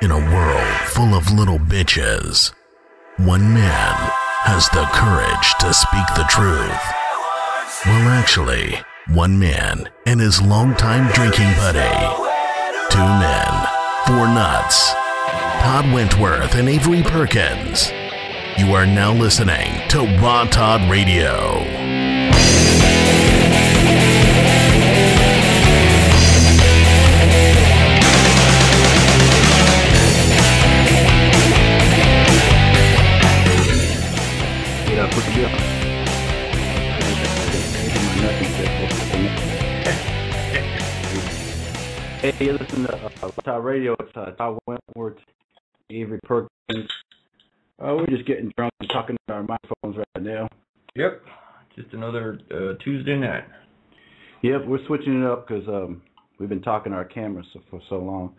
In a world full of little bitches, one man has the courage to speak the truth. Well, actually, one man and his longtime drinking buddy. Two men, four nuts. Todd Wentworth and Avery Perkins. You are now listening to Raw Todd Radio. Hey, you listen to Todd Radio. It's Todd Wentworth, Avery Perkins. We're just getting drunk and talking to our microphones right now. Yep, just another Tuesday night. Yep, we're switching it up because we've been talking to our cameras for so long.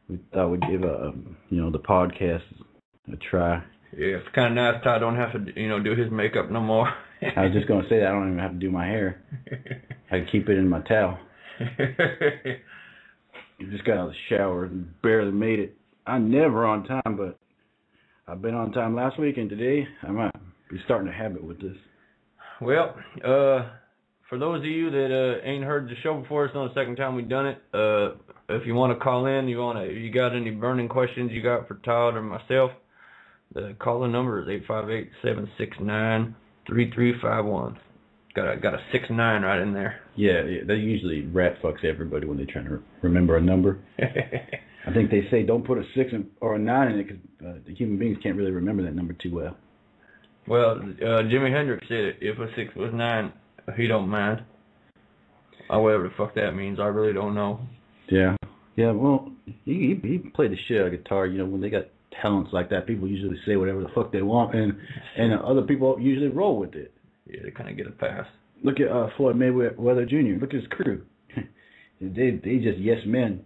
We thought we'd give the podcast a try. Yeah, it's kind of nice. Todd don't have to do his makeup no more. I was just gonna say that I don't even have to do my hair. I can keep it in my towel. You just got out of the shower and barely made it. I'm never on time, but I've been on time last week, and today I might be starting a habit with this. Well, for those of you that ain't heard the show before, it's not the second time we've done it. If you want to call in, you got any burning questions you got for Todd or myself, the call-in number is 858-769-3351. Got a 69 right in there. Yeah, they usually rat fucks everybody when they're trying to remember a number. I think they say don't put a 6 or a 9 in it because the human beings can't really remember that number too well. Well, Jimi Hendrix said if a 6 was 9, he don't mind. Or whatever the fuck that means, I really don't know. Yeah. Well, he played the shit out of guitar. When they got talents like that, people usually say whatever the fuck they want, and other people usually roll with it. Yeah, they kind of get a pass. Look at Floyd Mayweather Jr. Look at his crew. they just yes men.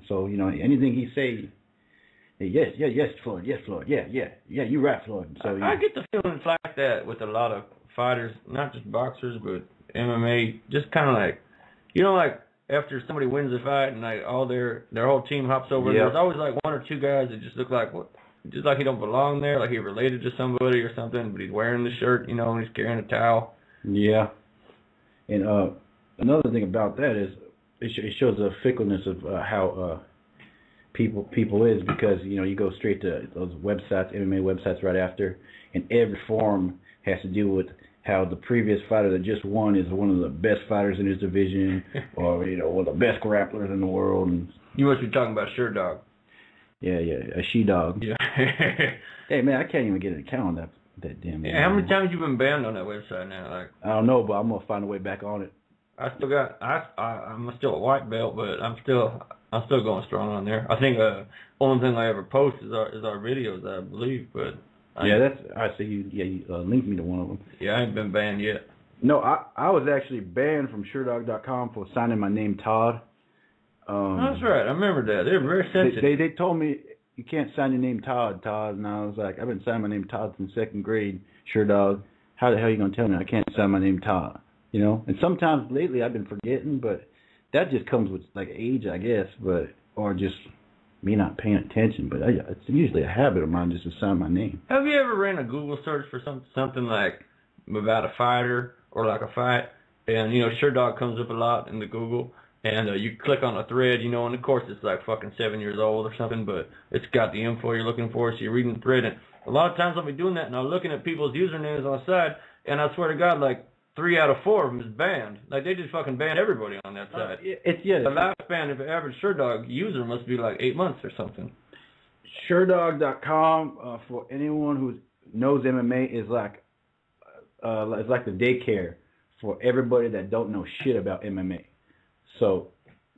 So anything he say, yes, Floyd, yeah, you right, Floyd. So I get the feeling it's like that with a lot of fighters, not just boxers, but MMA. Just kind of like, like after somebody wins a fight and like all their whole team hops over. Yep. There's always like one or two guys that just look like just like he don't belong there, like he related to somebody or something, but he's wearing the shirt, and he's carrying a towel. Yeah. And another thing about that is it shows the fickleness of how people is, because you go straight to those websites, MMA websites right after, and every forum has to do with how the previous fighter that just won is one of the best fighters in his division, or one of the best grapplers in the world. And you must be talking about Sure Dog. Yeah, a she-dog. Yeah. Hey, man, I can't even get an account on that damn. Yeah, how many times you been banned on that website now? Like, I don't know, but I'm gonna find a way back on it. I'm still a white belt, but I'm still going strong on there. I think only thing I ever post is our videos, I believe. But I see you. Yeah, you linked me to one of them. Yeah, I ain't been banned yet. No, I was actually banned from SureDog.com for signing my name Todd. That's right. I remember that. They're very sensitive. They told me you can't sign your name Todd, and I was like, I've been signing my name Todd since second grade. Sure, dog. How the hell are you gonna tell me I can't sign my name Todd? And sometimes lately I've been forgetting, but that just comes with like age, I guess, or just me not paying attention. But it's usually a habit of mine just to sign my name. Have you ever ran a Google search for something like about a fighter or like a fight, and Sure Dog comes up a lot in the Google? And you click on a thread, and of course it's like fucking 7 years old or something, but it's got the info you're looking for, so you're reading the thread. And a lot of times I'll be doing that, and I'm looking at people's usernames on the side, and I swear to God, like 3 out of 4 of them is banned. Like they just fucking banned everybody on that side. The lifespan of an average Sure Dog user must be like 8 months or something. SureDog.com for anyone who knows MMA is like it's like the daycare for everybody that don't know shit about MMA. So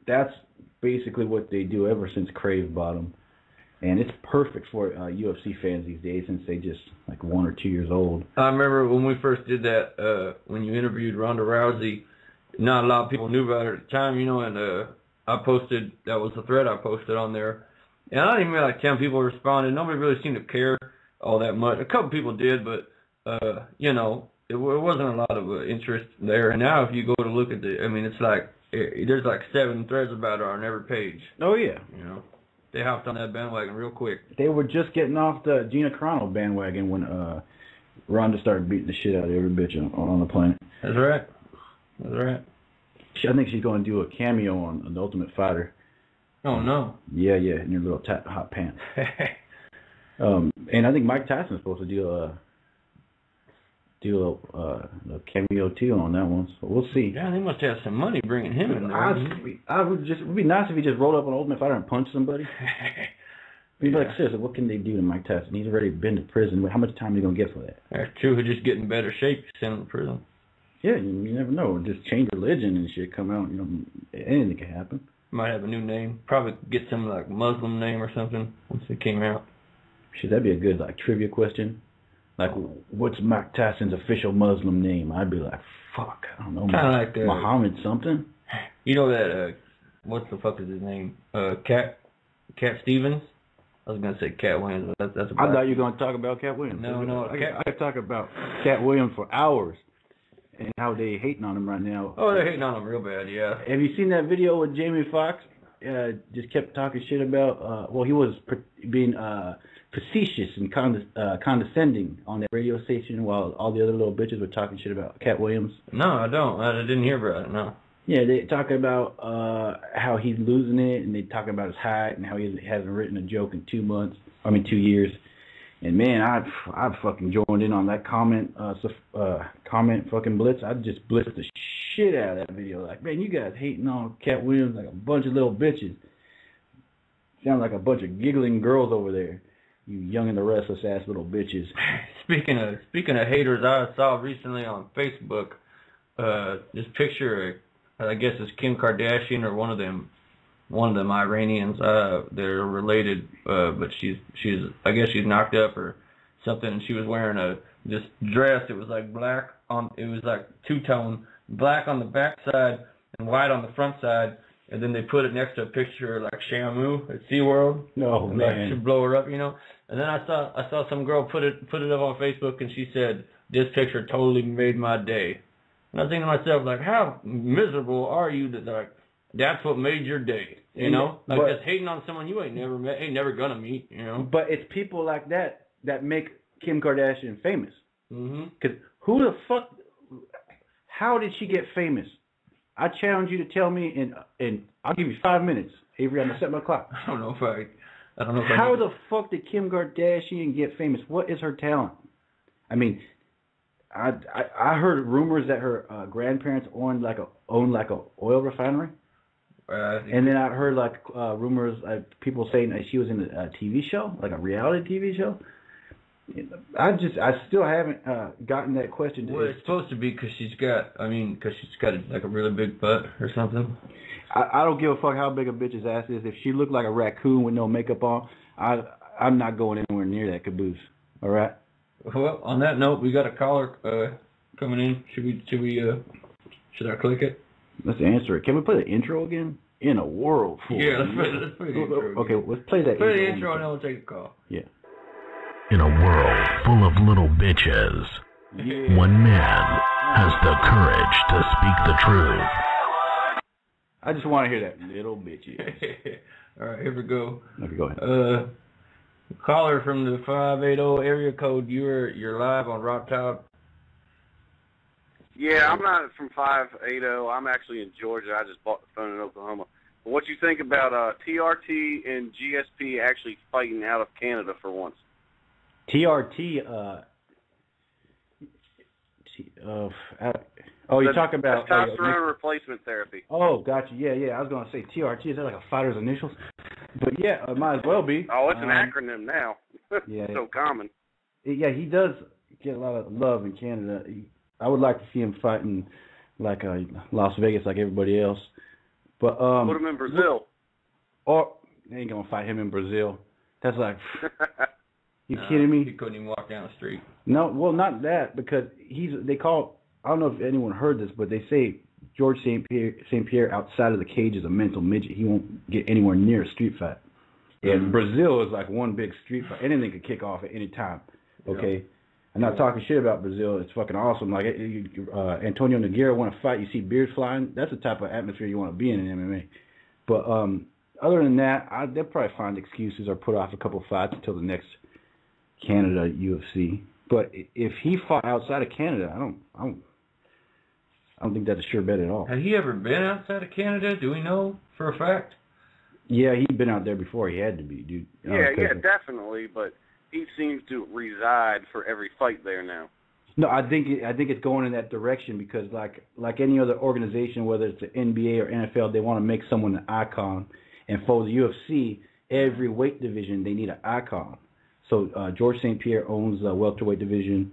that's basically what they do ever since Crave bought them. And it's perfect for UFC fans these days since they just like 1 or 2 years old. I remember when we first did that, when you interviewed Ronda Rousey, not a lot of people knew about her at the time, and I posted, that was the thread I posted on there. And I didn't even like 10 people responded. Nobody really seemed to care all that much. A couple people did, but, it wasn't a lot of interest there. And now if you go to look at it's like, there's like 7 threads about her on every page. Oh, yeah. They hopped on that bandwagon real quick. They were just getting off the Gina Carano bandwagon when Ronda started beating the shit out of every bitch on the planet. That's right. That's right. I think she's going to do a cameo on The Ultimate Fighter. Oh, no. Yeah, in her little hot pants. And I think Mike Tyson's supposed to do a cameo too on that one. So we'll see. Yeah, they must have some money bringing him in there. It would be nice if he just rolled up on Ultimate Fighter and punched somebody. He'd be like, seriously, what can they do to Mike Tyson? He's already been to prison. How much time are you going to get for that? That's true. He'll just get in better shape, send him to prison. Yeah, you never know. Just change religion and shit, come out, anything can happen. Might have a new name. Probably get some, like, Muslim name or something once it came out. Shit, that'd be a good, like, trivia question. Like, what's Mike Tyson's official Muslim name? I'd be like, fuck, I don't know. Kind of like Muhammad something? You know that, what the fuck is his name? Cat Stevens? I was going to say Cat Williams, but that's a I thought you were going to talk about Cat Williams. No. I could talk about Cat Williams for hours and how they hating on him right now. Oh, they're hating on him real bad, yeah. Have you seen that video with Jamie Foxx? Just kept talking shit about, he was being facetious and condescending on that radio station while all the other little bitches were talking shit about Cat Williams. No, I don't. I didn't hear about it, no. Yeah, they talk about how he's losing it, and they talk about his height and how he hasn't written a joke in 2 years. And man, I've fucking joined in on that comment fucking blitz. I just blitzed the shit out of that video. Like, man, you guys hating on Cat Williams like a bunch of little bitches. Sound like a bunch of giggling girls over there. You young and the restless ass little bitches. Speaking of haters, I saw recently on Facebook this picture. I guess it's Kim Kardashian or one of them Iranians. They're related, but she's I guess she's knocked up or something. And she was wearing this dress. It was like black it was like two-tone, black on the back side and white on the front side. And then they put it next to a picture like Shamu at SeaWorld. Oh, man. To blow her up, And then I saw some girl put it up on Facebook, and she said, "This picture totally made my day." And I was thinking to myself, like, how miserable are you that, like, that's what made your day, Like, just hating on someone you ain't never met, ain't never gonna meet, But it's people like that make Kim Kardashian famous. Mm-hmm. Because who the fuck, how did she get famous? I challenge you to tell me, and I'll give you 5 minutes. Avery, I'm going to set my clock. I don't know if I How the fuck did Kim Kardashian get famous? What is her talent? I mean, I heard rumors that her grandparents owned like a oil refinery. And then I heard like rumors, people saying that she was in a TV show, like a reality TV show. I still haven't gotten that question. Well, it's supposed to be because she's got like a really big butt or something. I don't give a fuck how big a bitch's ass is. If she looked like a raccoon with no makeup on, I'm not going anywhere near that caboose. All right. Well, on that note, we got a caller coming in. Should I click it? Let's answer it. Can we play the intro again? In a world full. Yeah, let's play the intro. Okay, let's play that. Play the intro and then we'll take the call. Yeah. In a world full of little bitches, one man has the courage to speak the truth. I just want to hear that, little bitches. All right, here we go. Okay, go ahead. Caller from the 580 area code. You're live on Rock Top. Yeah, I'm not from 580. I'm actually in Georgia. I just bought the phone in Oklahoma. But what you think about TRT and GSP actually fighting out of Canada for once? TRT, you're talking about testosterone replacement therapy. Oh, gotcha. Yeah. I was gonna say TRT. Is that like a fighter's initials? But yeah, it might as well be. Oh, it's an acronym now. Yeah, so common. Yeah, he does get a lot of love in Canada. I would like to see him fighting like Las Vegas, like everybody else. But put him in Brazil. Or they ain't gonna fight him in Brazil. That's like. You kidding me? He couldn't even walk down the street. No, well, not that, because I don't know if anyone heard this, but they say George St. Pierre outside of the cage is a mental midget. He won't get anywhere near a street fight. And Brazil is like one big street fight. Anything could kick off at any time. Okay? Yeah. I'm not talking shit about Brazil. It's fucking awesome. Like Antonio Nogueira want to fight. You see beards flying. That's the type of atmosphere you want to be in MMA. But other than that, they'll probably find excuses or put off a couple fights until the next Canada UFC. But if he fought outside of Canada, I don't think that's a sure bet at all. Had he ever been outside of Canada? Do we know for a fact? Yeah, he'd been out there before. He had to be, dude. Yeah, definitely. But he seems to reside for every fight there now. No, I think it's going in that direction because like any other organization, whether it's the NBA or NFL, they want to make someone an icon. And for the UFC, every weight division they need an icon. So George St. Pierre owns the welterweight division.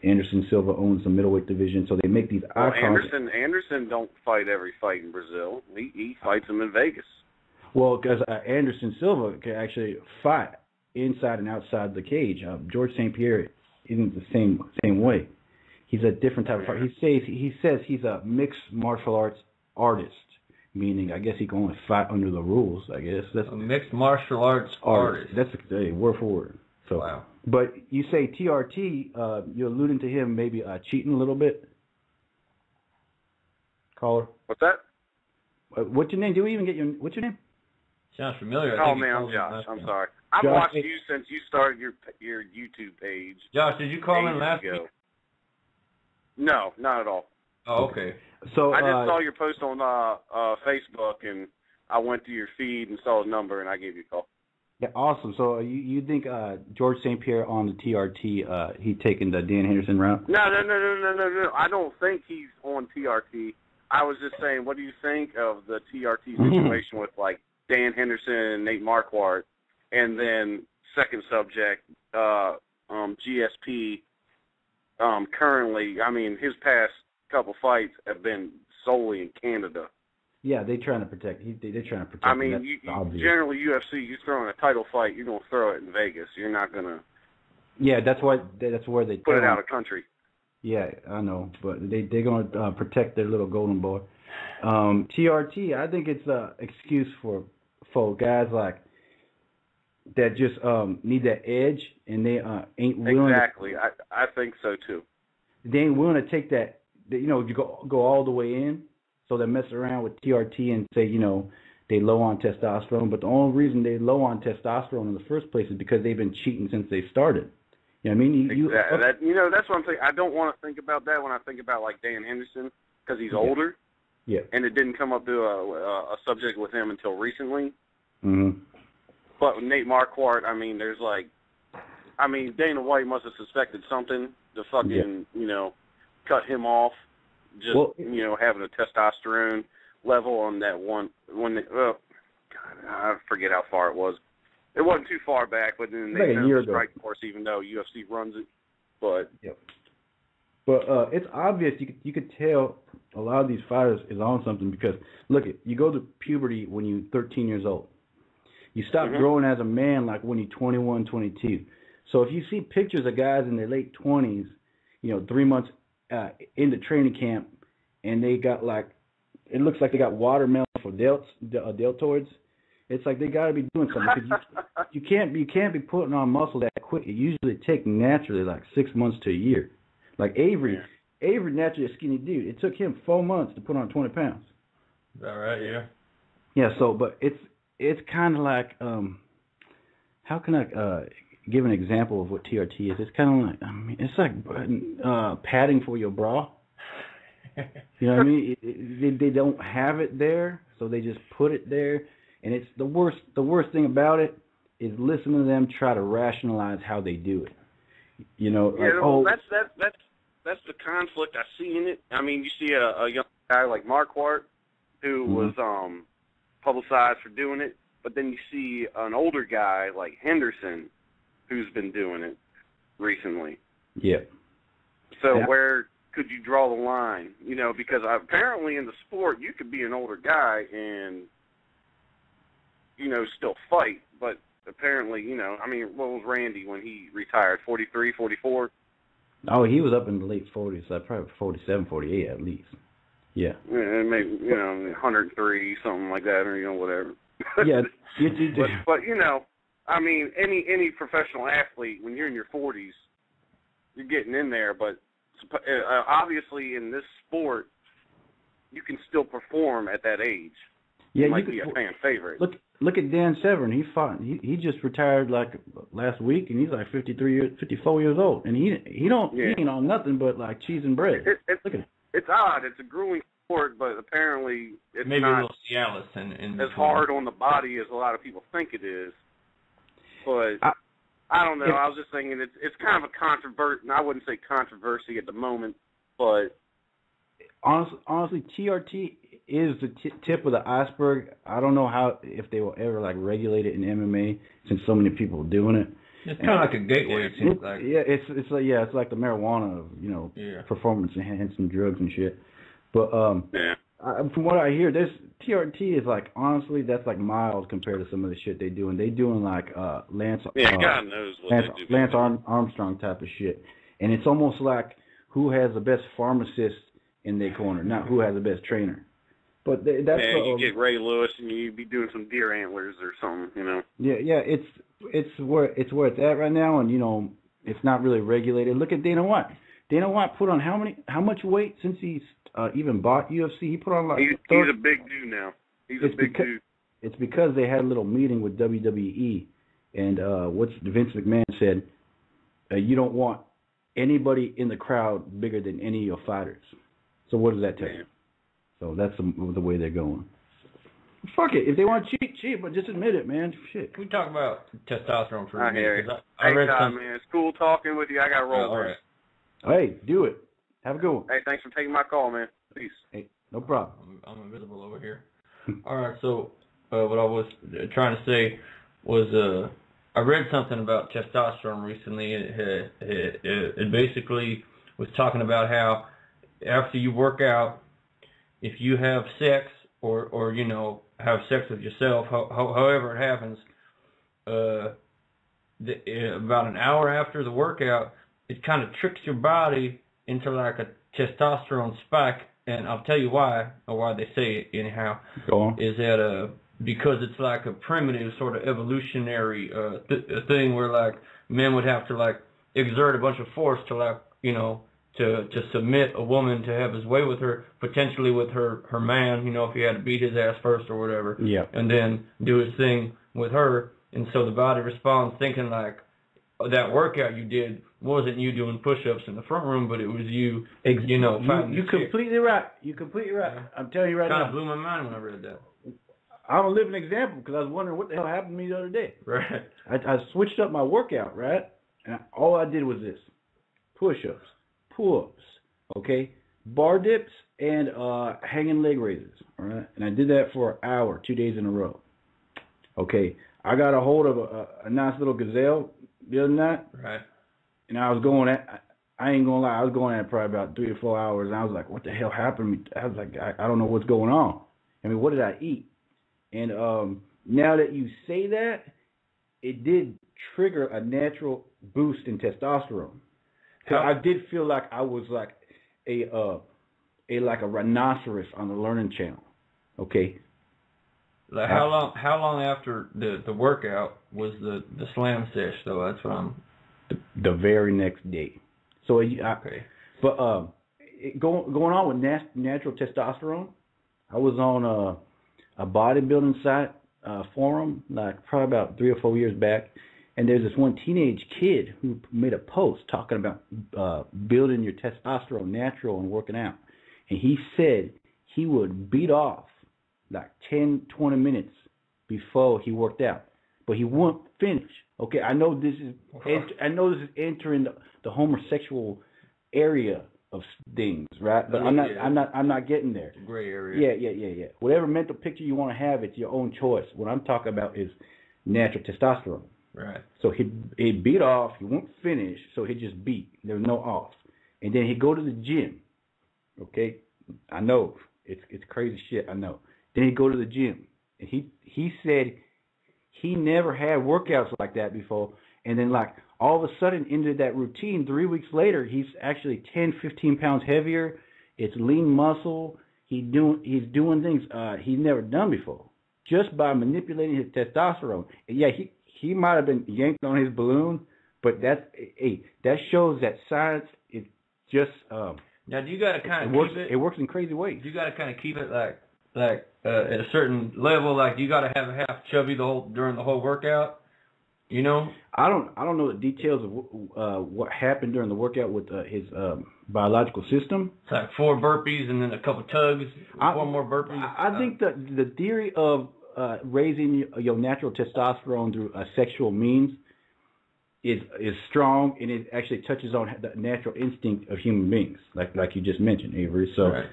Anderson Silva owns the middleweight division. So they make these icons. Anderson don't fight every fight in Brazil. He fights them in Vegas. Well, because Anderson Silva can actually fight inside and outside the cage. George St. Pierre isn't the same way. He's a different type of fighter. He says he's a mixed martial arts artist, meaning I guess he can only fight under the rules. I guess that's a mixed martial arts artist. That's word for word. So, wow. But you say TRT, you're alluding to him maybe cheating a little bit. Caller. What's that? What's your name? Do we even get your? What's your name? Sounds familiar. Oh man, I'm Josh. I'm sorry. I've watched you since you started your YouTube page. Josh, did you call in last week? No, not at all. Oh, okay. So I just saw your post on Facebook, and I went to your feed and saw a number, and I gave you a call. Yeah, awesome. So you think George St. Pierre on the TRT, he taking the Dan Henderson route? No. I don't think he's on TRT. I was just saying, what do you think of the TRT situation with like Dan Henderson and Nate Marquardt, and then second subject, GSP. Currently, I mean, his past couple fights have been solely in Canada. Yeah, they're trying to protect. They're trying to protect. I mean, you generally UFC, you're throwing a title fight, you're gonna throw it in Vegas. You're not gonna. Yeah, that's where they put it out of country. Yeah, I know, but they're gonna protect their little golden boy. TRT, I think it's an excuse for guys like that just need that edge, and they ain't willing. Exactly, I think so too. They ain't willing to take that. You go all the way in. So they mess around with TRT and say, they low on testosterone. But the only reason they low on testosterone in the first place is because they've been cheating since they started. You know what I mean? That's what I'm saying. I don't want to think about that when I think about like Dan Henderson because he's older. Yeah. And it didn't come up to a subject with him until recently. Mm-hmm. But with Nate Marquardt, Dana White must have suspected something to fucking, cut him off. Just, having a testosterone level on that one. God, I forget how far it was. It wasn't too far back, but then they sent the strike force, even though UFC runs it. But it's obvious. You could tell a lot of these fighters is on something because look, you go to puberty when you're 13 years old. You stop growing as a man like when you're 21, 22. So if you see pictures of guys in their late 20s, 3 months into training camp, and they got it looks like they got watermelon for deltoids. It's like they got to be doing something. You can't be putting on muscle that quick. It usually takes naturally like 6 months to a year. Like Avery, Avery naturally a skinny dude. It took him 4 months to put on 20 pounds. Is that right? Yeah. Yeah. So, but it's kind of like how can I give an example of what TRT is? It's kind of like it's like padding for your bra. You know what I mean? They don't have it there, so they just put it there, and it's the worst. The worst thing about it is listening to them try to rationalize how they do it. That's the conflict I see in it. I mean, you see a young guy like Marquardt who was publicized for doing it, but then you see an older guy like Henderson who's been doing it recently. Yeah. So where could you draw the line? Because apparently in the sport you could be an older guy and, still fight. But apparently, what was Randy when he retired? 43, 44? Oh, he was up in the late 40s, so probably 47, 48 at least. Yeah. And maybe, 103, something like that, or, whatever. Yeah. But any professional athlete, when you're in your 40s, you're getting in there, but obviously in this sport, you can still perform at that age. Yeah, he might be a fan favorite. Look at Dan Severn. He just retired like last week, and he's like 54 years old, and he ain't on nothing but like cheese and bread. Look at it. It's odd. It's a grueling sport, but apparently it's maybe not a little Cialis in as hard on the body as a lot of people think it is. But I don't know. I was just thinking it's kind of a controversy. I wouldn't say controversy at the moment, but honestly, TRT is the tip of the iceberg. I don't know if they will ever like regulate it in MMA since so many people are doing it. It's kind of like a gateway. It seems like. Yeah, it's like the marijuana of performance enhancing drugs and shit. But from what I hear, this TRT is like honestly that's like mild compared to some of the shit they doing. They doing like Lance. God knows what they do. Lance Armstrong type of shit, and it's almost like who has the best pharmacist in their corner, not who has the best trainer. But that's you get Ray Lewis and you be doing some deer antlers or something, you know. Yeah, it's where it's at right now, and it's not really regulated. Look at Dana White. Dana White put on how much weight since he's even bought UFC? He put on like he's a big dude now. He's a big dude. It's because they had a little meeting with WWE, and what's Vince McMahon said, you don't want anybody in the crowd bigger than any of your fighters. So what does that tell you? So that's the way they're going. Fuck it. If they want to cheat, but just admit it, man. Shit. We talk about testosterone for a minute. I read Todd, man. It's cool talking with you. I got to roll. All right. Hey, do it. Have a good one. Hey, thanks for taking my call, man. Peace. Hey, no problem. I'm invisible over here. All right. So what I was trying to say was I read something about testosterone recently. It basically was talking about how after you work out, if you have sex or have sex with yourself, however it happens, about an hour after the workout, it kind of tricks your body into like a testosterone spike, and I'll tell you why they say it anyhow. Go on. Is that because it's like a primitive sort of evolutionary thing where like men would have to like exert a bunch of force to like to submit a woman to have his way with her, potentially with her man, if he had to beat his ass first or whatever, and then do his thing with her. And so the body responds thinking like that workout you did wasn't you doing push-ups in the front room, but it was you, fighting. You're completely right. You're completely right. I'm telling you right now. Kind of blew my mind when I read that. I'm a living example because I was wondering what the hell happened to me the other day. Right. I switched up my workout, right? And all I did was this: push-ups, pull-ups, okay, bar dips, and hanging leg raises, all right? And I did that for an hour, 2 days in a row. Okay, I got a hold of a nice little gazelle the other night. Right. And I was going at, I ain't gonna lie, I was going at probably about 3 or 4 hours, and I was like, what the hell happened to me? I was like, I don't know what's going on. I mean, what did I eat? And now that you say that, it did trigger a natural boost in testosterone. So I did feel like I was like a rhinoceros on the Learning Channel. Okay. Like how long after the workout was the slam sesh though? That's what I'm. The very next day. So okay. But going on with natural testosterone, I was on a bodybuilding site forum like probably about 3 or 4 years back, and there's this one teenage kid who made a post talking about building your testosterone natural and working out, and he said he would beat off like 10, 20 minutes before he worked out, but he wouldn't finish. Okay, I know this is entering the homosexual area of things, right? But I'm not getting there. Gray area. Yeah. Whatever mental picture you want to have, it's your own choice. What I'm talking about is natural testosterone. Right. So he beat off. He won't finish, so he just beat. There was no off, and then he'd go to the gym. Okay, I know it's crazy shit. I know. Then he'd go to the gym, and he said he never had workouts like that before, and then like all of a sudden into that routine, 3 weeks later, he's actually 10, 15 pounds heavier. It's lean muscle. He's doing things he's never done before just by manipulating his testosterone. And yeah, he might have been yanked on his balloon, but that shows that science is just now do you got to kind of keep it? It works in crazy ways. You got to kind of keep it like like at a certain level, like you got to have a half chubby during the whole workout? You know? I don't know the details of what happened during the workout with his biological system. It's like 4 burpees and then a couple tugs, 4 more burpees. I think that the theory of raising your natural testosterone through sexual means is strong, and it actually touches on the natural instinct of human beings, like you just mentioned, Avery. So right.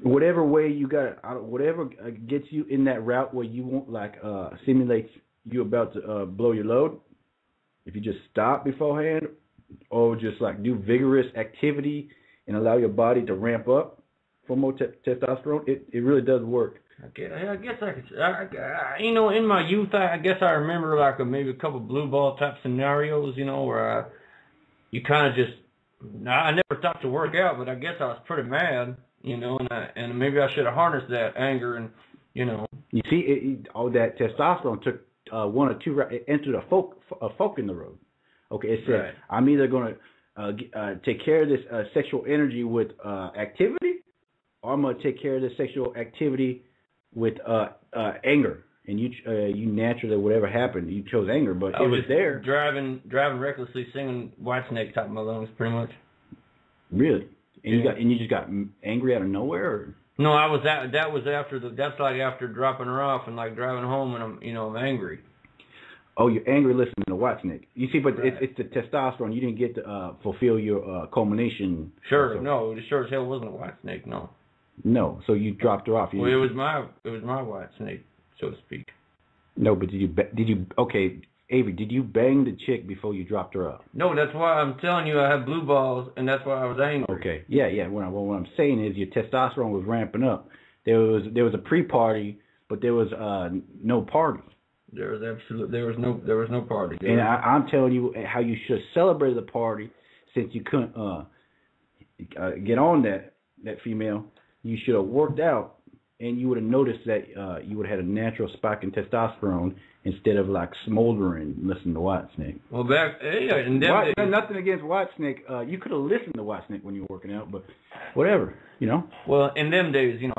Whatever way you got, whatever gets you in that route where you won't simulates you about to blow your load. If you just stop beforehand, or just like do vigorous activity and allow your body to ramp up for more testosterone, it really does work. Okay, I guess I could, you know, in my youth, I guess I remember like maybe a couple blue ball type scenarios, you know, where you kind of just, I never thought to work out, but I guess I was pretty mad, you know, and maybe I should have harnessed that anger and, you know. You see, all that testosterone took 1 or 2, it entered a fork in the road. Okay, it said, right. I'm either going to take care of this sexual energy with activity, or I'm going to take care of this sexual activity with anger. And you naturally, whatever happened, you chose anger, but it was there. Driving recklessly, singing Whitesnake top of my lungs, pretty much. Really? And yeah. you just got angry out of nowhere? Or? No, that was after that's like after dropping her off and like driving home, and I'm angry. Oh, you're angry listening to Whitesnake. You see, but right. it's the testosterone. You didn't get to fulfill your culmination. Sure, no, it sure as hell wasn't a Whitesnake, no. No, so you dropped her off. Well, it was my Whitesnake, so to speak. No, but did you? Okay, Avery, did you bang the chick before you dropped her off? No, that's why I'm telling you I have blue balls, and that's why I was angry. Okay, yeah. What I'm saying is your testosterone was ramping up. There was a pre-party, but there was no party. There was no party. And I'm telling you how you should celebrate the party, since you couldn't get on that female. You should have worked out, and you would have noticed that you would have had a natural spike in testosterone instead of like smoldering listening to Whitesnake. Well, nothing against Whitesnake. You could have listened to Whitesnake when you were working out, but whatever, you know. Well, in them days, you know,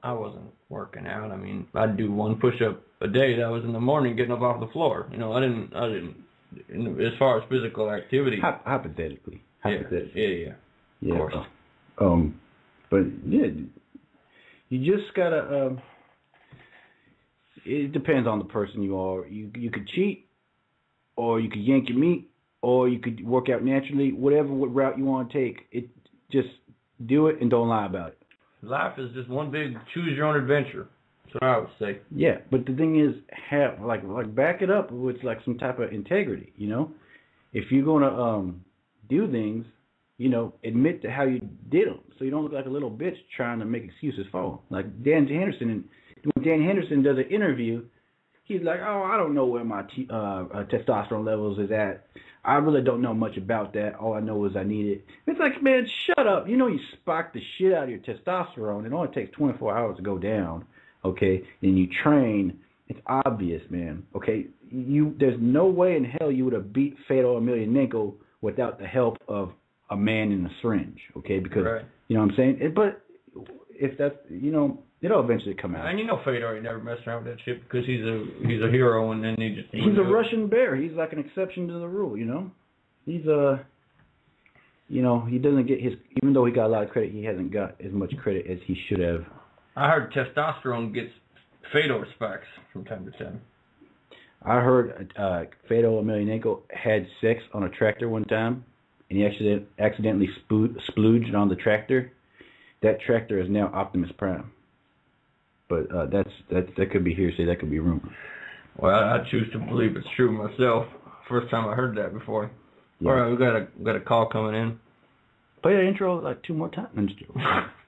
I wasn't working out. I mean, I'd do 1 push-up a day. That was in the morning, getting up off the floor. You know, I didn't. As far as physical activity. Hypothetically. Yeah. Of course. But yeah, you just gotta. It depends on the person you are. You could cheat, or you could yank your meat, or you could work out naturally. What route you want to take, it just do it and don't lie about it. Life is just one big choose your own adventure. That's what I would say. Yeah, but the thing is, have like back it up with like some type of integrity. You know, if you're gonna do things, you know, admit to how you did them, so you don't look like a little bitch trying to make excuses for them. Like Dan Henderson, and when Dan Henderson does an interview, he's like, "Oh, I don't know where my testosterone levels is at. I really don't know much about that. All I know is I need it." It's like, man, shut up. You know, you spike the shit out of your testosterone. It only takes 24 hours to go down. Okay, and you train. It's obvious, man. Okay, there's no way in hell you would have beat Fedor Emelianenko without the help of a man in a syringe, okay? Because, right. You know what I'm saying? But if that's, you know, it'll eventually come out. And you know Fedor ain't never messed around with that shit because he's a hero, and then he's a Russian bear. He's like an exception to the rule, you know? He's you know, he doesn't get even though he got a lot of credit, he hasn't got as much credit as he should have. I heard testosterone gets Fedor spikes from time to time. I heard Fedor Emelianenko had sex on a tractor one time, and he accidentally splooged on the tractor. That tractor is now Optimus Prime. But that could be hearsay, that could be rumor. Well, I choose to believe it's true myself. First time I heard that before. Yeah. All right, we got a call coming in. Play the intro like 2 more times.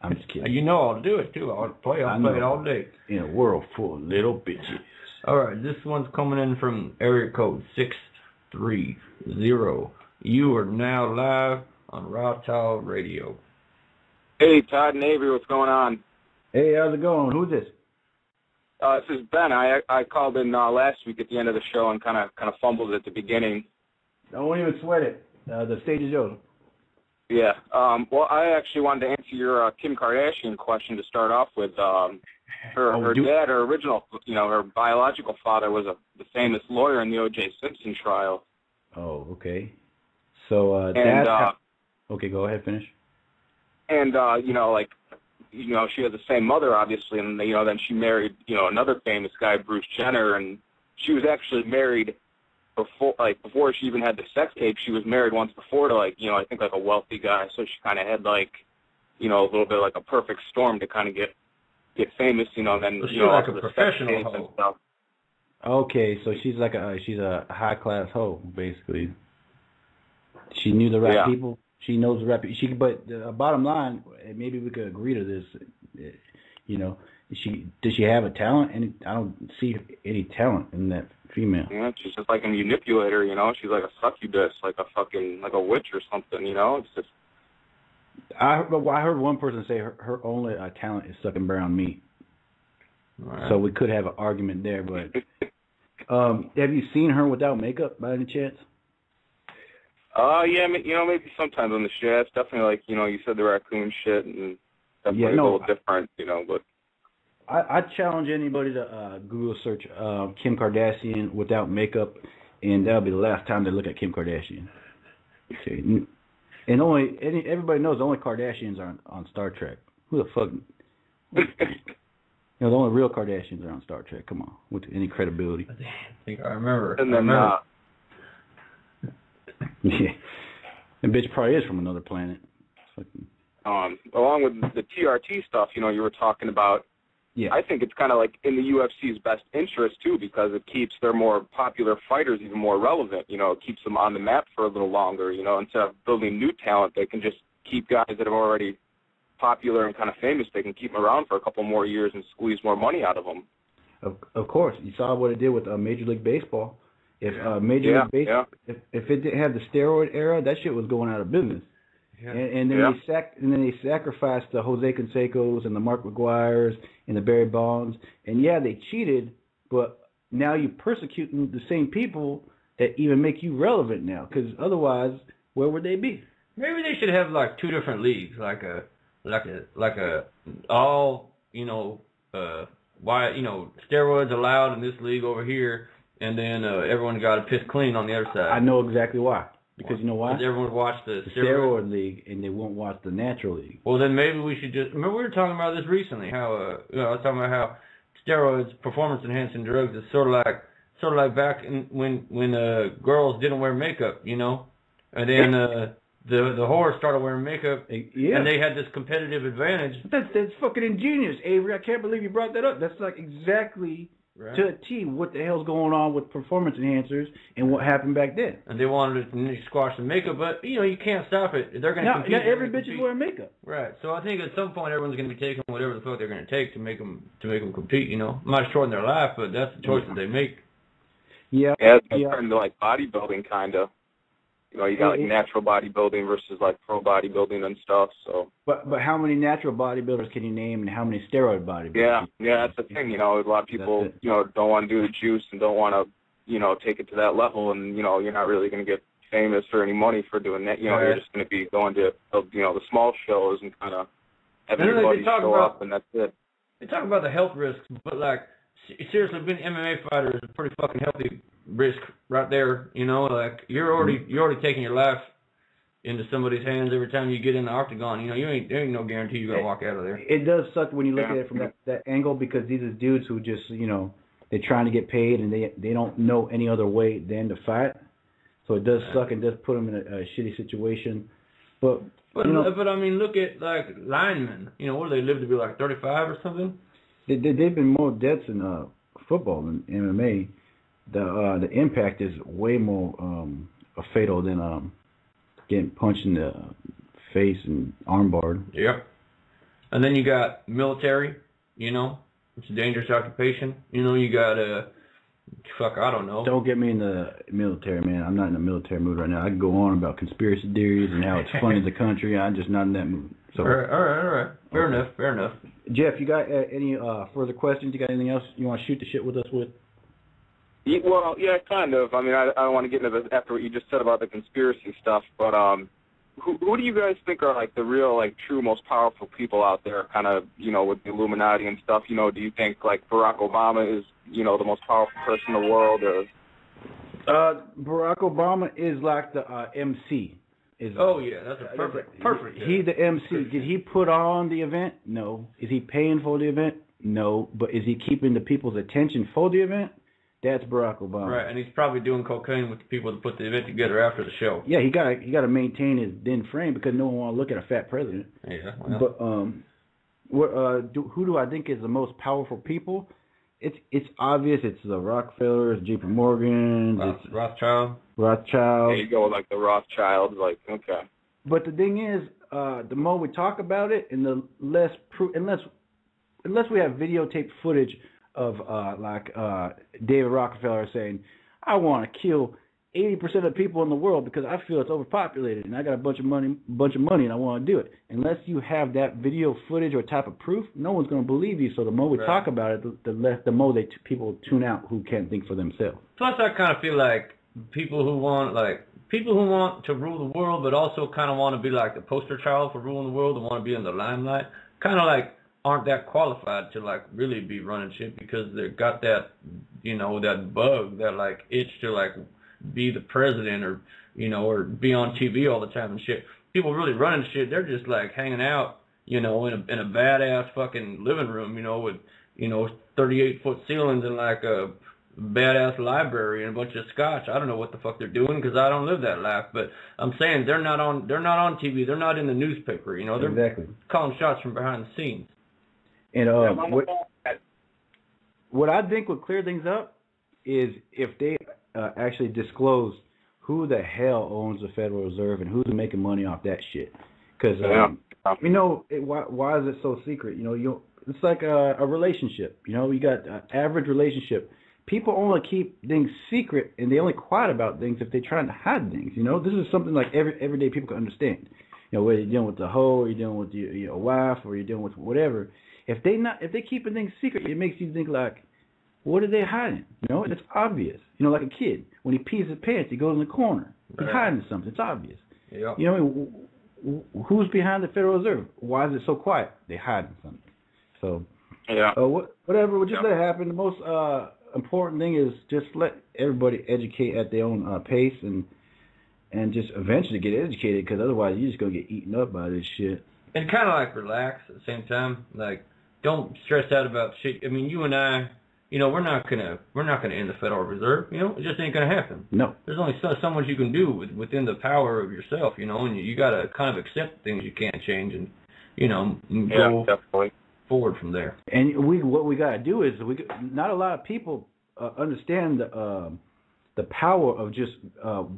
I'm just kidding. You know I'll do it too. I'll play it all day. In a world full of little bitches. All right, this one's coming in from area code 630. You are now live on Raw Talk Radio. Hey, Todd and Avery, what's going on? Hey, how's it going? Who's this? This is Ben. I called in last week at the end of the show and kind of fumbled at the beginning. Don't even sweat it. The stage is yours. Yeah. Well, I actually wanted to answer your Kim Kardashian question to start off with. Her dad, her original, her biological father was the famous lawyer in the O.J. Simpson trial. Oh, okay. So okay, go ahead, finish. And she had the same mother, obviously, and then she married, another famous guy, Bruce Jenner, and she was actually married before she even had the sex tape. She was married once before to I think a wealthy guy, so she kind of had a little bit like a perfect storm to kind of get famous, and then like a professional hoe. And stuff. Okay, so she's a high class hoe, basically. She knew the right people. She knows the right people. But the bottom line, maybe we could agree to this. Does she have a talent? And I don't see any talent in that female. Yeah, she's just like a manipulator. She's like a succubus, like a witch or something. It's just. I heard one person say her only talent is sucking brown meat. Right. So we could have an argument there, but have you seen her without makeup by any chance? Yeah, maybe sometimes on the show. It's definitely you said the raccoon shit, and definitely a little different, but. I challenge anybody to Google search Kim Kardashian without makeup, and that'll be the last time they look at Kim Kardashian. Okay. And everybody knows the only Kardashians are on Star Trek. Who the fuck? The only real Kardashians are on Star Trek. Come on, with any credibility. I think I remember. And then, yeah, the bitch probably is from another planet. Along with the TRT stuff, you were talking about. Yeah. I think it's kind of like in the UFC's best interest too, because it keeps their more popular fighters even more relevant. It keeps them on the map for a little longer. Instead of building new talent, they can just keep guys that are already popular and kind of famous. They can keep them around for a couple more years and squeeze more money out of them. Of course, you saw what it did with Major League Baseball. If Major League Baseball, if it didn't have the steroid era, that shit was going out of business. Yeah. And then they sacrificed the Jose Cansecos and the Mark McGuires and the Barry Bonds. And yeah, they cheated, but now you're persecuting the same people that even make you relevant now. Because otherwise, where would they be? Maybe they should have two different leagues, like a all steroids allowed in this league over here, and then everyone got to piss clean on the other side. I know exactly why. Because you know why? Because everyone watched the steroid league, and they won't watch the natural league. Well, then maybe we should just... Remember we were talking about this recently, how I was talking about how steroids, performance-enhancing drugs, is sort of like back when girls didn't wear makeup, and then the whores started wearing makeup, and they had this competitive advantage. That's fucking ingenious, Avery. I can't believe you brought that up. That's exactly... Right. To a T, what the hell's going on with performance enhancers and what happened back then? And they wanted to squash the makeup, but you can't stop it. They're going to compete. Not every bitch is wearing makeup. Right. So I think at some point everyone's going to be taking whatever the fuck they're going to take to make them compete. Might shorten their life, but that's the choice that they make. Yeah. It's turned to bodybuilding kind of. You got natural bodybuilding versus pro bodybuilding and stuff. So. But how many natural bodybuilders can you name, and how many steroid bodybuilders? Yeah, that's the thing. A lot of people don't want to do the juice and don't want to take it to that level, and you're not really going to get famous or any money for doing that. You're just going to be going to the small shows and kind of having everybody show up, and that's it. They talk about the health risks, but seriously, being an MMA fighter is a pretty fucking healthy risk right there. You're already taking your life into somebody's hands every time you get in the octagon. There ain't no guarantee you're gonna walk out of there. It does suck when you look at it from that angle, because these are dudes who just they're trying to get paid, and they don't know any other way than to fight. So it does suck and does put them in a shitty situation. But I mean, look at linemen. What do they live to be 35 or something? They've been more deaths in football than MMA. The impact is way more fatal than getting punched in the face and armbarred. Yep. And then you got military. It's a dangerous occupation. You got I don't know. Don't get me in the military, man. I'm not in the military mood right now. I can go on about conspiracy theories and how it's funding the country. I'm just not in that mood. So. All right. Fair enough. Jeff, you got any further questions? You got anything else you want to shoot the shit with us with? Well, yeah, kind of. I mean, I don't want to get into after what you just said about the conspiracy stuff, but who do you guys think are like the real, like, true most powerful people out there, kind of, you know, with the Illuminati and stuff? You know, do you think like Barack Obama is, you know, the most powerful person in the world, or? Barack Obama is like the MC. Oh yeah, that's a perfect. He the MC. Did he put on the event? No. Is he paying for the event? No. But is he keeping the people's attention for the event? That's Barack Obama. Right, and he's probably doing cocaine with the people that put the event together after the show. Yeah, he got to maintain his thin frame because no one want to look at a fat president. Yeah. Well. But who do I think is the most powerful people? It's obvious. It's the Rockefellers, J.P. Morgan, Rothschild. Rothschild. Yeah, you go with like the Rothschilds, like, okay. But the thing is, the more we talk about it, and the less proof, unless we have videotaped footage of David Rockefeller saying, "I want to kill 80% of the people in the world because I feel it's overpopulated and I got a bunch of money and I want to do it." Unless you have that video footage or type of proof, no one's going to believe you. So the more we talk about it, the more people tune out who can't think for themselves. Plus, I kind of feel like people who want to rule the world, but also kind of want to be like the poster child for ruling the world and want to be in the limelight, kind of like aren't that qualified to like really be running shit because they've got that, you know, that bug, that like itch to like be the president or, you know, or be on TV all the time and shit. People really running shit, they're just like hanging out, you know, in a badass fucking living room, you know, with, you know, 38-foot ceilings and like a badass library and a bunch of scotch. I don't know what the fuck they're doing because I don't live that life, but I'm saying they're not on TV, they're not in the newspaper, you know, they're exactly calling shots from behind the scenes. And what I think would clear things up is if they actually disclose who the hell owns the Federal Reserve and who's making money off that shit. Because, you know, why is it so secret? You know, it's like a relationship. You know, you got an average relationship. People only keep things secret and they only quiet about things if they're trying to hide things. You know, this is something like everyday people can understand. You know, whether you're dealing with the hoe or you're dealing with your wife or you're dealing with whatever. If they keeping things secret, it makes you think like, what are they hiding? You know, it's obvious. You know, like a kid when he pees his pants, he goes in the corner. He's hiding something. It's obvious. Yep. You know, who's behind the Federal Reserve? Why is it so quiet? They're hiding something. So, whatever. We'll just let it happen. The most important thing is just let everybody educate at their own pace and just eventually get educated because otherwise you're just gonna get eaten up by this shit. And kind of like relax at the same time. Like, don't stress out about shit. I mean, you and I, you know, we're not gonna end the Federal Reserve. You know, it just ain't gonna happen. No. There's only so much you can do within the power of yourself. You know, and you gotta kind of accept things you can't change, and you know, go forward from there. And what we gotta do is not a lot of people understand the power of just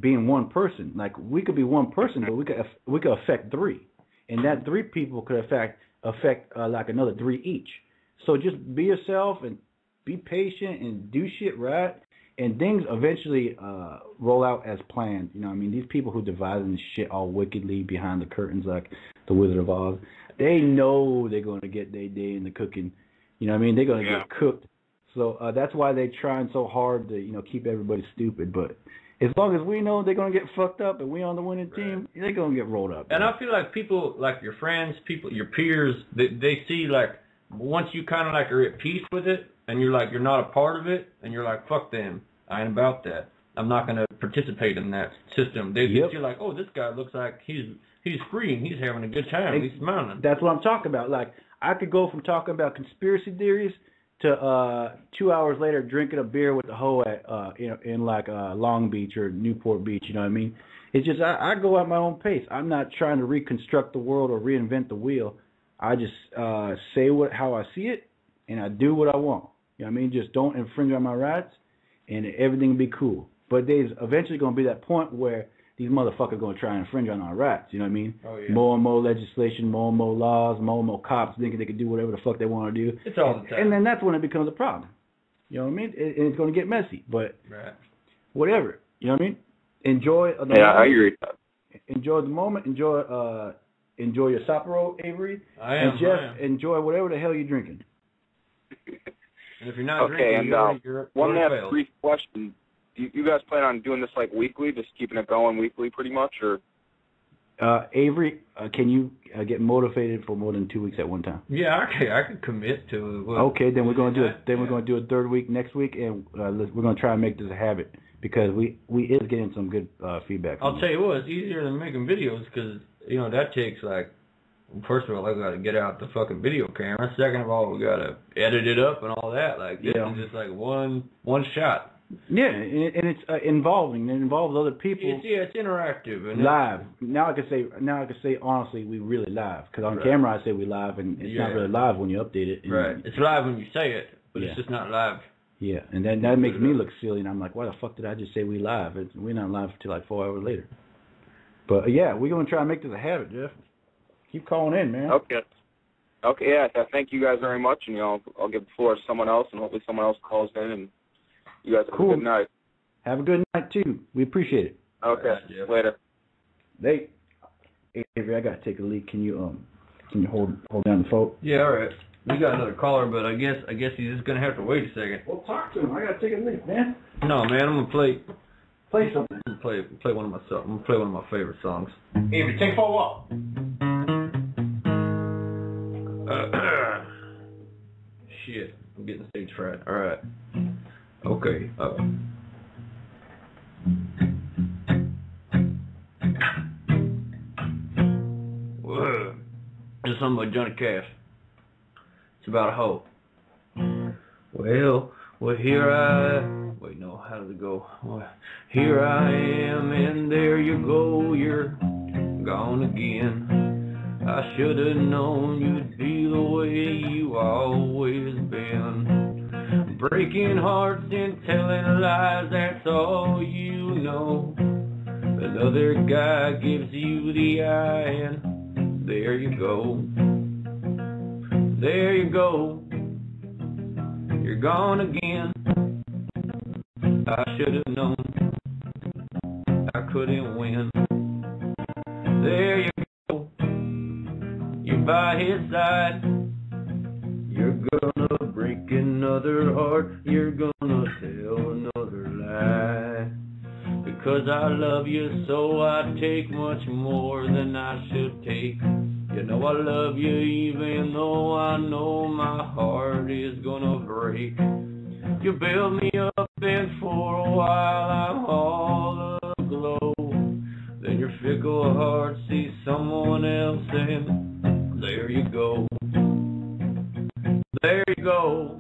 being one person. Like we could be one person, but we could affect three. And that three people could affect like another three each. So just be yourself and be patient and do shit right, and things eventually roll out as planned. You know what I mean? These people who devising this shit all wickedly behind the curtains like the Wizard of Oz, they know they're going to get their day in the cooking. You know what I mean? They're going to get cooked. So that's why they're trying so hard to, you know, keep everybody stupid. But as long as we know they're going to get fucked up and we on the winning team, they're going to get rolled up. And I feel like people, like your friends, your peers, they see, like, once you kind of, like, are at peace with it and you're, like, you're not a part of it and you're like, fuck them, I ain't about that. I'm not going to participate in that system. They feel like, oh, this guy looks like he's free and he's having a good time. He's smiling. That's what I'm talking about. Like, I could go from talking about conspiracy theories to 2 hours later drinking a beer with the hoe at in like Long Beach or Newport Beach. You know what I mean? It's just I go at my own pace. I'm not trying to reconstruct the world or reinvent the wheel. I just say how I see it and I do what I want. You know what I mean? Just don't infringe on my rights and everything will be cool. But there's eventually going to be that point where these motherfuckers are going to try and infringe on our rights. You know what I mean? Oh, yeah. More and more legislation, more and more laws, more and more cops thinking they can do whatever the fuck they want to do. It's all the time. And then that's when it becomes a problem. You know what I mean? And it's going to get messy. But whatever. You know what I mean? Enjoy the moment. I agree with that. Enjoy the moment. Enjoy your Sapporo, Avery. And Jeff, enjoy whatever the hell you're drinking. And if you're not drinking, you're one last brief question. You guys plan on doing this like weekly, just keeping it going weekly pretty much, or? Avery, can you get motivated for more than 2 weeks at one time? Yeah, I can commit to it. Okay, then we're going to do it. Then we're going to do a third week next week, and we're going to try and make this a habit because we is getting some good feedback. I'll tell you what, it's easier than making videos because that takes like. First of all, I got to get out the fucking video camera. Second of all, we got to edit it up and all that. Like this is just like one shot. Yeah, and it's involving. It involves other people. It's interactive and live. Now I can say honestly, we really live. Because on camera I say we live, and it's not really live when you update it. Right. It's live when you say it, but it's just not live. Yeah, and then that makes me look silly, and I'm like, why the fuck did I just say we live? We're not live until like 4 hours later. But yeah, we're gonna try and make this a habit, Jeff. Keep calling in, man. Okay. Yeah. Thank you guys very much, and I'll give the floor to someone else, and hopefully someone else calls in, and you guys have a good night. Have a good night too. We appreciate it. Okay. Later. Hey, Avery, I gotta take a leak. Can you hold down the phone? Yeah, all right. We got another caller, but I guess he's just gonna have to wait a second. Well, talk to him. I gotta take a leak, man. No, man, I'm gonna play something. I'm gonna play one of my favorite songs. Avery, take for a walk. Shit, I'm getting stage fright. All right. Okay. Whoa. This is something by Johnny Cash. It's about a hoe. Well, here wait, no, how does it go? Well, here I am, and there you go, you're gone again. I should have known you'd be the way you always been. Breaking hearts and telling lies, that's all you know. Another guy gives you the eye, and there you go. There you go. You're gone again. I should have known I couldn't win. There you go. You're by his side. You're gonna break another heart. You're gonna tell another lie. Because I love you so I take much more than I should take. You know I love you even though I know my heart is gonna break. You build me up and for a while I'm all aglow. Then your fickle heart sees someone else and there you go. There you go.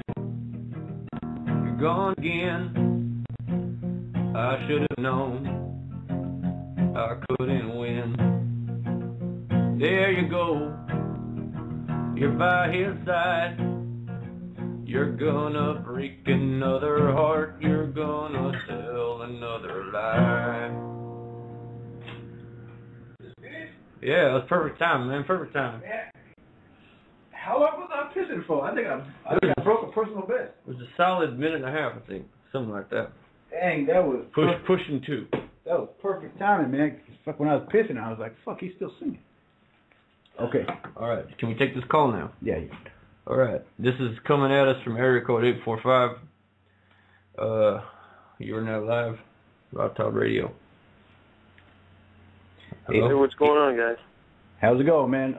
You're gone again. I should have known I couldn't win. There you go. You're by his side. You're gonna break another heart. You're gonna tell another lie. Yeah, it was perfect time, man. Perfect time. How long was I pissing for? I think I broke a personal best. It was a solid minute and a half, I think. Something like that. Dang, that was... Pushing 2. That was perfect timing, man. Fuck, when I was pissing, I was like, fuck, he's still singing. Okay. All right. Can we take this call now? Yeah. All right. This is coming at us from area code 845. You're now live. Todd Radio. Hello? Hey, what's going on, guys? How's it going, man?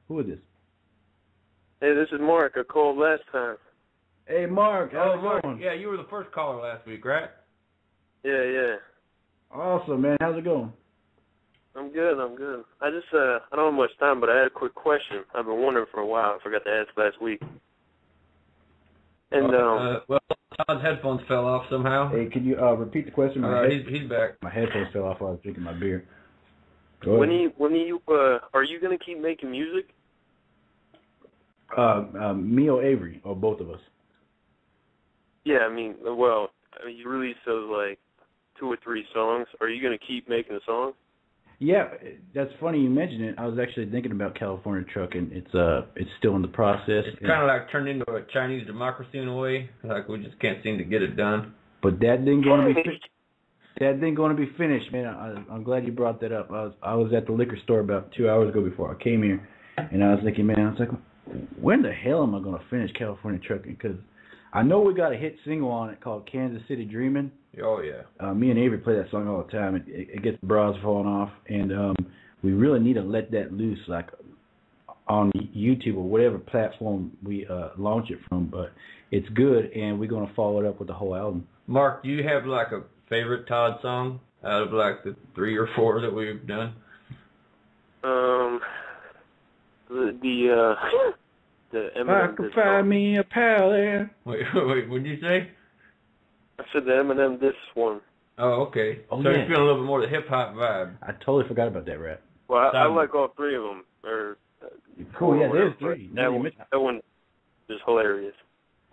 Who is this? Hey, this is Mark. I called last time. Hey, Mark. How's it going? Yeah, you were the first caller last week, right? Yeah. Awesome, man. How's it going? I'm good. I just, I don't have much time, but I had a quick question. I've been wondering for a while. I forgot to ask last week. And, well, Todd's headphones fell off somehow. Hey, can you repeat the question? He's back. My headphones fell off while I was drinking my beer. When you are you going to keep making music? Me or Avery, or both of us? Yeah, I mean, you released those, 2 or 3 songs. Are you going to keep making the songs? Yeah, that's funny you mentioned it. I was actually thinking about California Truck, and it's still in the process. It's kind of like turned into a Chinese democracy in a way. Like we just can't seem to get it done. But that didn't going to be finished, man. I'm glad you brought that up. I was at the liquor store about 2 hours ago before I came here, and I was thinking, man, I was like, when the hell am I going to finish California Trucking? Because I know we got a hit single on it called Kansas City Dreamin'. Oh, yeah. Me and Avery play that song all the time. It gets the bras falling off. And we really need to let that loose, like on YouTube or whatever platform we launch it from. But it's good, and we're gonna follow it up with the whole album. Mark, do you have like a favorite Todd song out of like the 3 or 4 that we've done? The Eminem. I can find me a pal there. Wait, what did you say? I said the Eminem this one. Oh, okay. Oh, so yeah. you're feeling a little bit more of the hip hop vibe. I totally forgot about that rap. Well, I like all 3 of them. Cool, yeah, there's 3. That one is hilarious.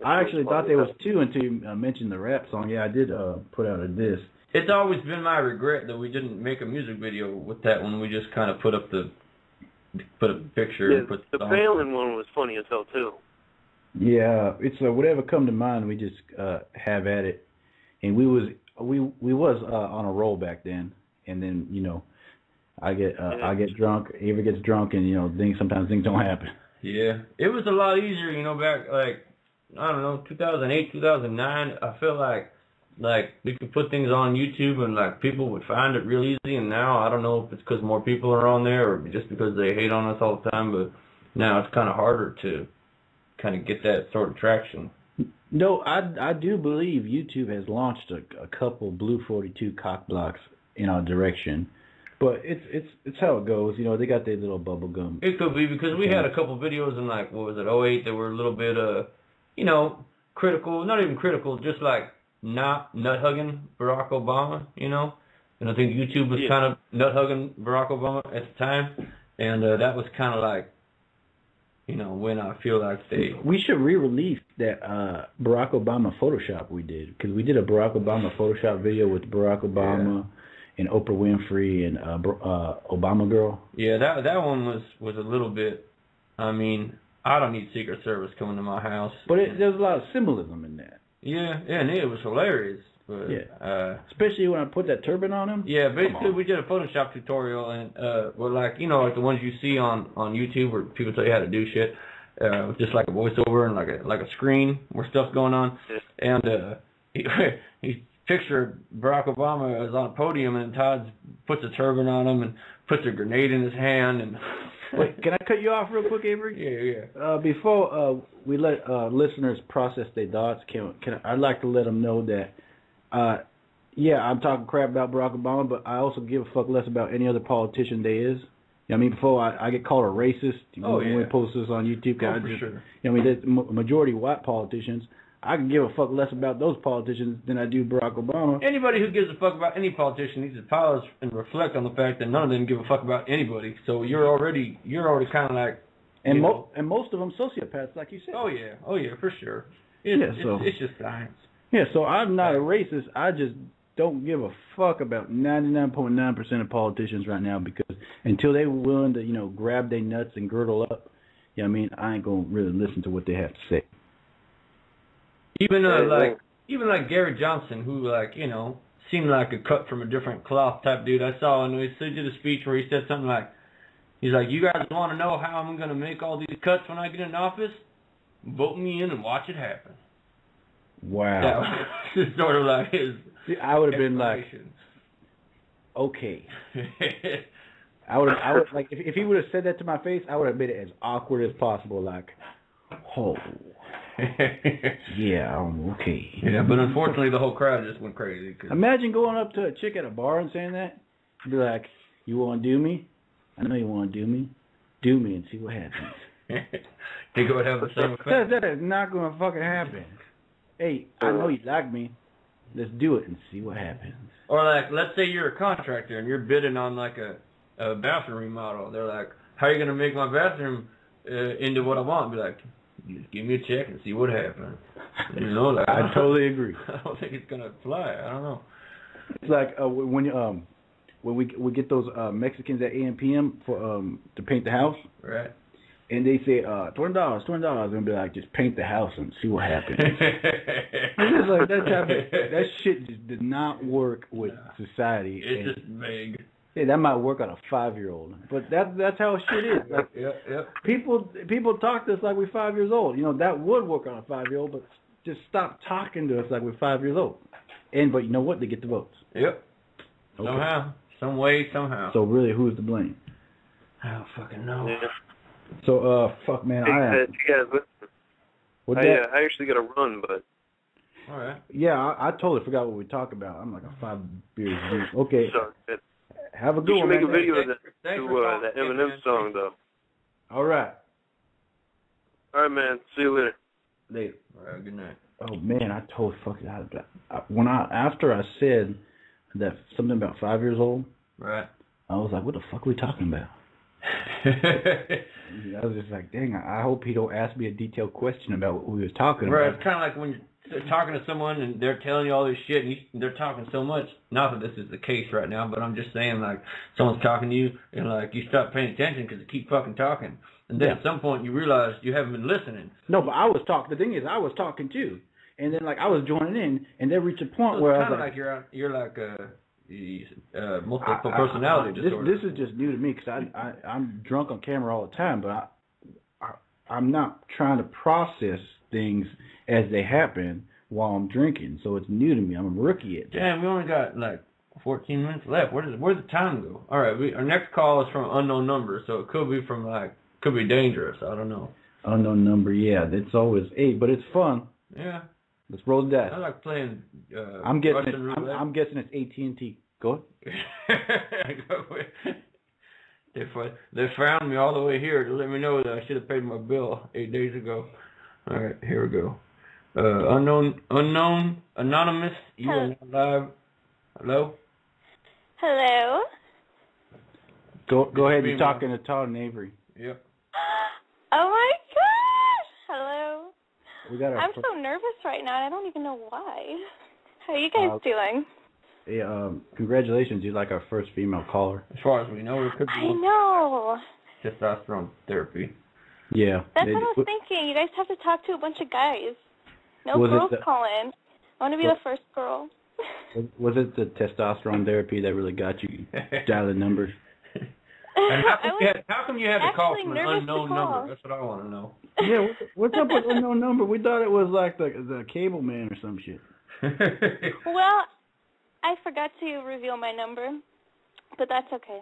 I actually thought there was 2 until you mentioned the rap song. Yeah, I did put out a diss. It's always been my regret that we didn't make a music video with that one. We just kind of put up a picture. Yeah, and put the Palin one was funny as hell too. Yeah, it's whatever come to mind. We just have at it, and we was on a roll back then. And then I get drunk. Avery gets drunk, and sometimes things don't happen. Yeah, it was a lot easier, back like I don't know, 2008, 2009. I feel like we could put things on YouTube and like people would find it real easy. And now I don't know if it's because more people are on there or just because they hate on us all the time. But now it's kind of harder to kind of get that sort of traction. No, I do believe YouTube has launched a couple Blue 42 cock blocks in our direction. But it's how it goes. They got their little bubble gum. It could be because we had a couple videos in like, what was it, 08 that were a little bit, critical, not even critical, just like not nut-hugging Barack Obama, And I think YouTube was kind of nut-hugging Barack Obama at the time. And that was kind of like, when I feel like we should re-release that Barack Obama Photoshop we did. Because we did a Barack Obama Photoshop video with Barack Obama and Oprah Winfrey and Obama Girl. Yeah, that one was a little bit, I mean, I don't need Secret Service coming to my house. But there's a lot of symbolism in that. Yeah, and it was hilarious. But, especially when I put that turban on him. Yeah, basically we did a Photoshop tutorial, and we're like, like the ones you see on YouTube where people tell you how to do shit, just like a voiceover and like a screen where stuff's going on. And he pictured Barack Obama as on a podium, and Todd puts a turban on him and puts a grenade in his hand. And wait, can I cut you off real quick, Avery? Yeah. Before we let listeners process their thoughts, I'd like to let them know that, I'm talking crap about Barack Obama, but I also give a fuck less about any other politician there is. Before I get called a racist when we post this on YouTube. For sure. There's majority white politicians. I can give a fuck less about those politicians than I do Barack Obama. Anybody who gives a fuck about any politician needs to pause and reflect on the fact that none of them give a fuck about anybody. So you're already kind of like, and most of them sociopaths, like you said. Oh yeah, for sure. It's just science. Yeah, so I'm not a racist. I just don't give a fuck about 99.9% of politicians right now, because until they're willing to grab their nuts and girdle up, I ain't gonna really listen to what they have to say. Even like Gary Johnson, who seemed like a cut from a different cloth type dude. I saw and he did a speech where he said something like, he's like, you guys want to know how I'm going to make all these cuts when I get in office? Vote me in and watch it happen. Wow. That was sort of like his. See, I would have been like, okay. I would like if he would have said that to my face, I would have made it as awkward as possible. Like, oh. Yeah, okay. Yeah, but unfortunately the whole crowd just went crazy. Imagine going up to a chick at a bar and saying that. Be like, you want to do me? I know you want to do me. Do me and see what happens. Think it would have the same effect? That is not going to fucking happen. Hey, I know you like me. Let's do it and see what happens. Or like, let's say you're a contractor and you're bidding on like a bathroom remodel. They're like, how are you going to make my bathroom into what I want? Be like, just give me a check and see what happens. I totally agree. I don't think it's gonna fly. I don't know. It's like when we get those Mexicans at AMPM for to paint the house, right? And they say $20, and be like, just paint the house and see what happens. It's just like that shit just did not work with society. It's just vague. Yeah, that might work on a 5-year-old, but that's how shit is. Like, yeah. People talk to us like we're 5 years old. That would work on a 5-year-old, but just stop talking to us like we're 5 years old. But you know what? They get the votes. Yep. Okay. Somehow, some way, somehow. So really, who's to blame? I don't fucking know. Yeah. So, fuck, man. You guys listen. I actually got to run, but. All right. Yeah, I totally forgot what we talked about. I'm like a 5 beers deep. Okay. Sorry. Have a good one, man. man. Make a video of that Eminem song, though. All right. All right, man. See you later. Later. All right, good night. Oh, man, I totally fucking after I said that something about 5 years old, right, I was like, what the fuck are we talking about? I was just like, dang, I hope he don't ask me a detailed question about what we was talking about. Right, it's kind of like when you're talking to someone and they're telling you all this shit and they're talking so much. Not that this is the case right now, but I'm just saying, like, someone's talking to you and, like, you stop paying attention because they keep fucking talking. And then at some point you realize you haven't been listening. No, but I was talking. The thing is, I was talking too. And then, like, I was joining in, and they reached a point so where it's I was like you're like multiple personality disorder. This is just new to me because I'm drunk on camera all the time, but I'm not trying to process things as they happen while I'm drinking. So it's new to me. I'm a rookie at that. Damn, we only got like 14 minutes left. Where'd the time go? All right, our next call is from an unknown number, so it could be dangerous. I don't know. Unknown number, yeah. It's always but it's fun. Yeah. Let's roll the dice. I like playing I'm guessing Russian roulette. I'm guessing it's AT&T. Go ahead. They found me all the way here to let me know that I should have paid my bill 8 days ago. All right, here we go. Unknown, anonymous. You are now live. Hello. Hello. Go ahead. You're talking to Todd and Avery. Yep. Oh my gosh! Hello. I'm so nervous right now. I don't even know why. How are you guys doing? Yeah, congratulations. You're like our first female caller. As far as we know, it could be. I know. Testosterone therapy. Yeah. That's what I was thinking. You guys have to talk to a bunch of guys. No girls call in. I want to be the first girl. Was it the testosterone therapy that really got you dialing numbers? And how come you had to call from an unknown number? That's what I want to know. Yeah, what's up with unknown number? We thought it was like the cable man or some shit. Well, I forgot to reveal my number, but that's okay.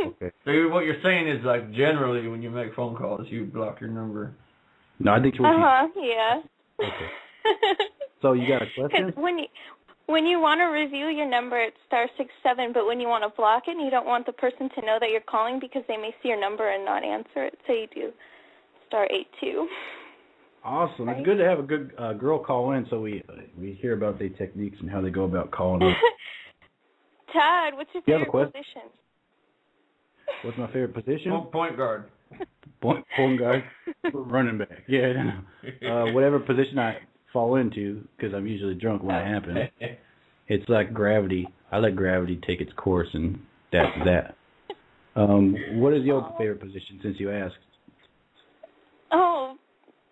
Okay. So what you're saying is, like, generally when you make phone calls, you block your number. No, I think you. Yeah. Okay. So you got a question? Because when you want to review your number, it's *67, but when you want to block it and you don't want the person to know that you're calling because they may see your number and not answer it, so you do *82. Awesome. Right? It's good to have a good girl call in so we hear about their techniques and how they go about calling in. Todd, what's your favorite position? What's my favorite position? Point guard. Point guard. Running back. Yeah. Whatever position I fall into, because I'm usually drunk when it happens. It's like gravity. I let gravity take its course, and that's that. What is your favorite position, since you asked? Oh,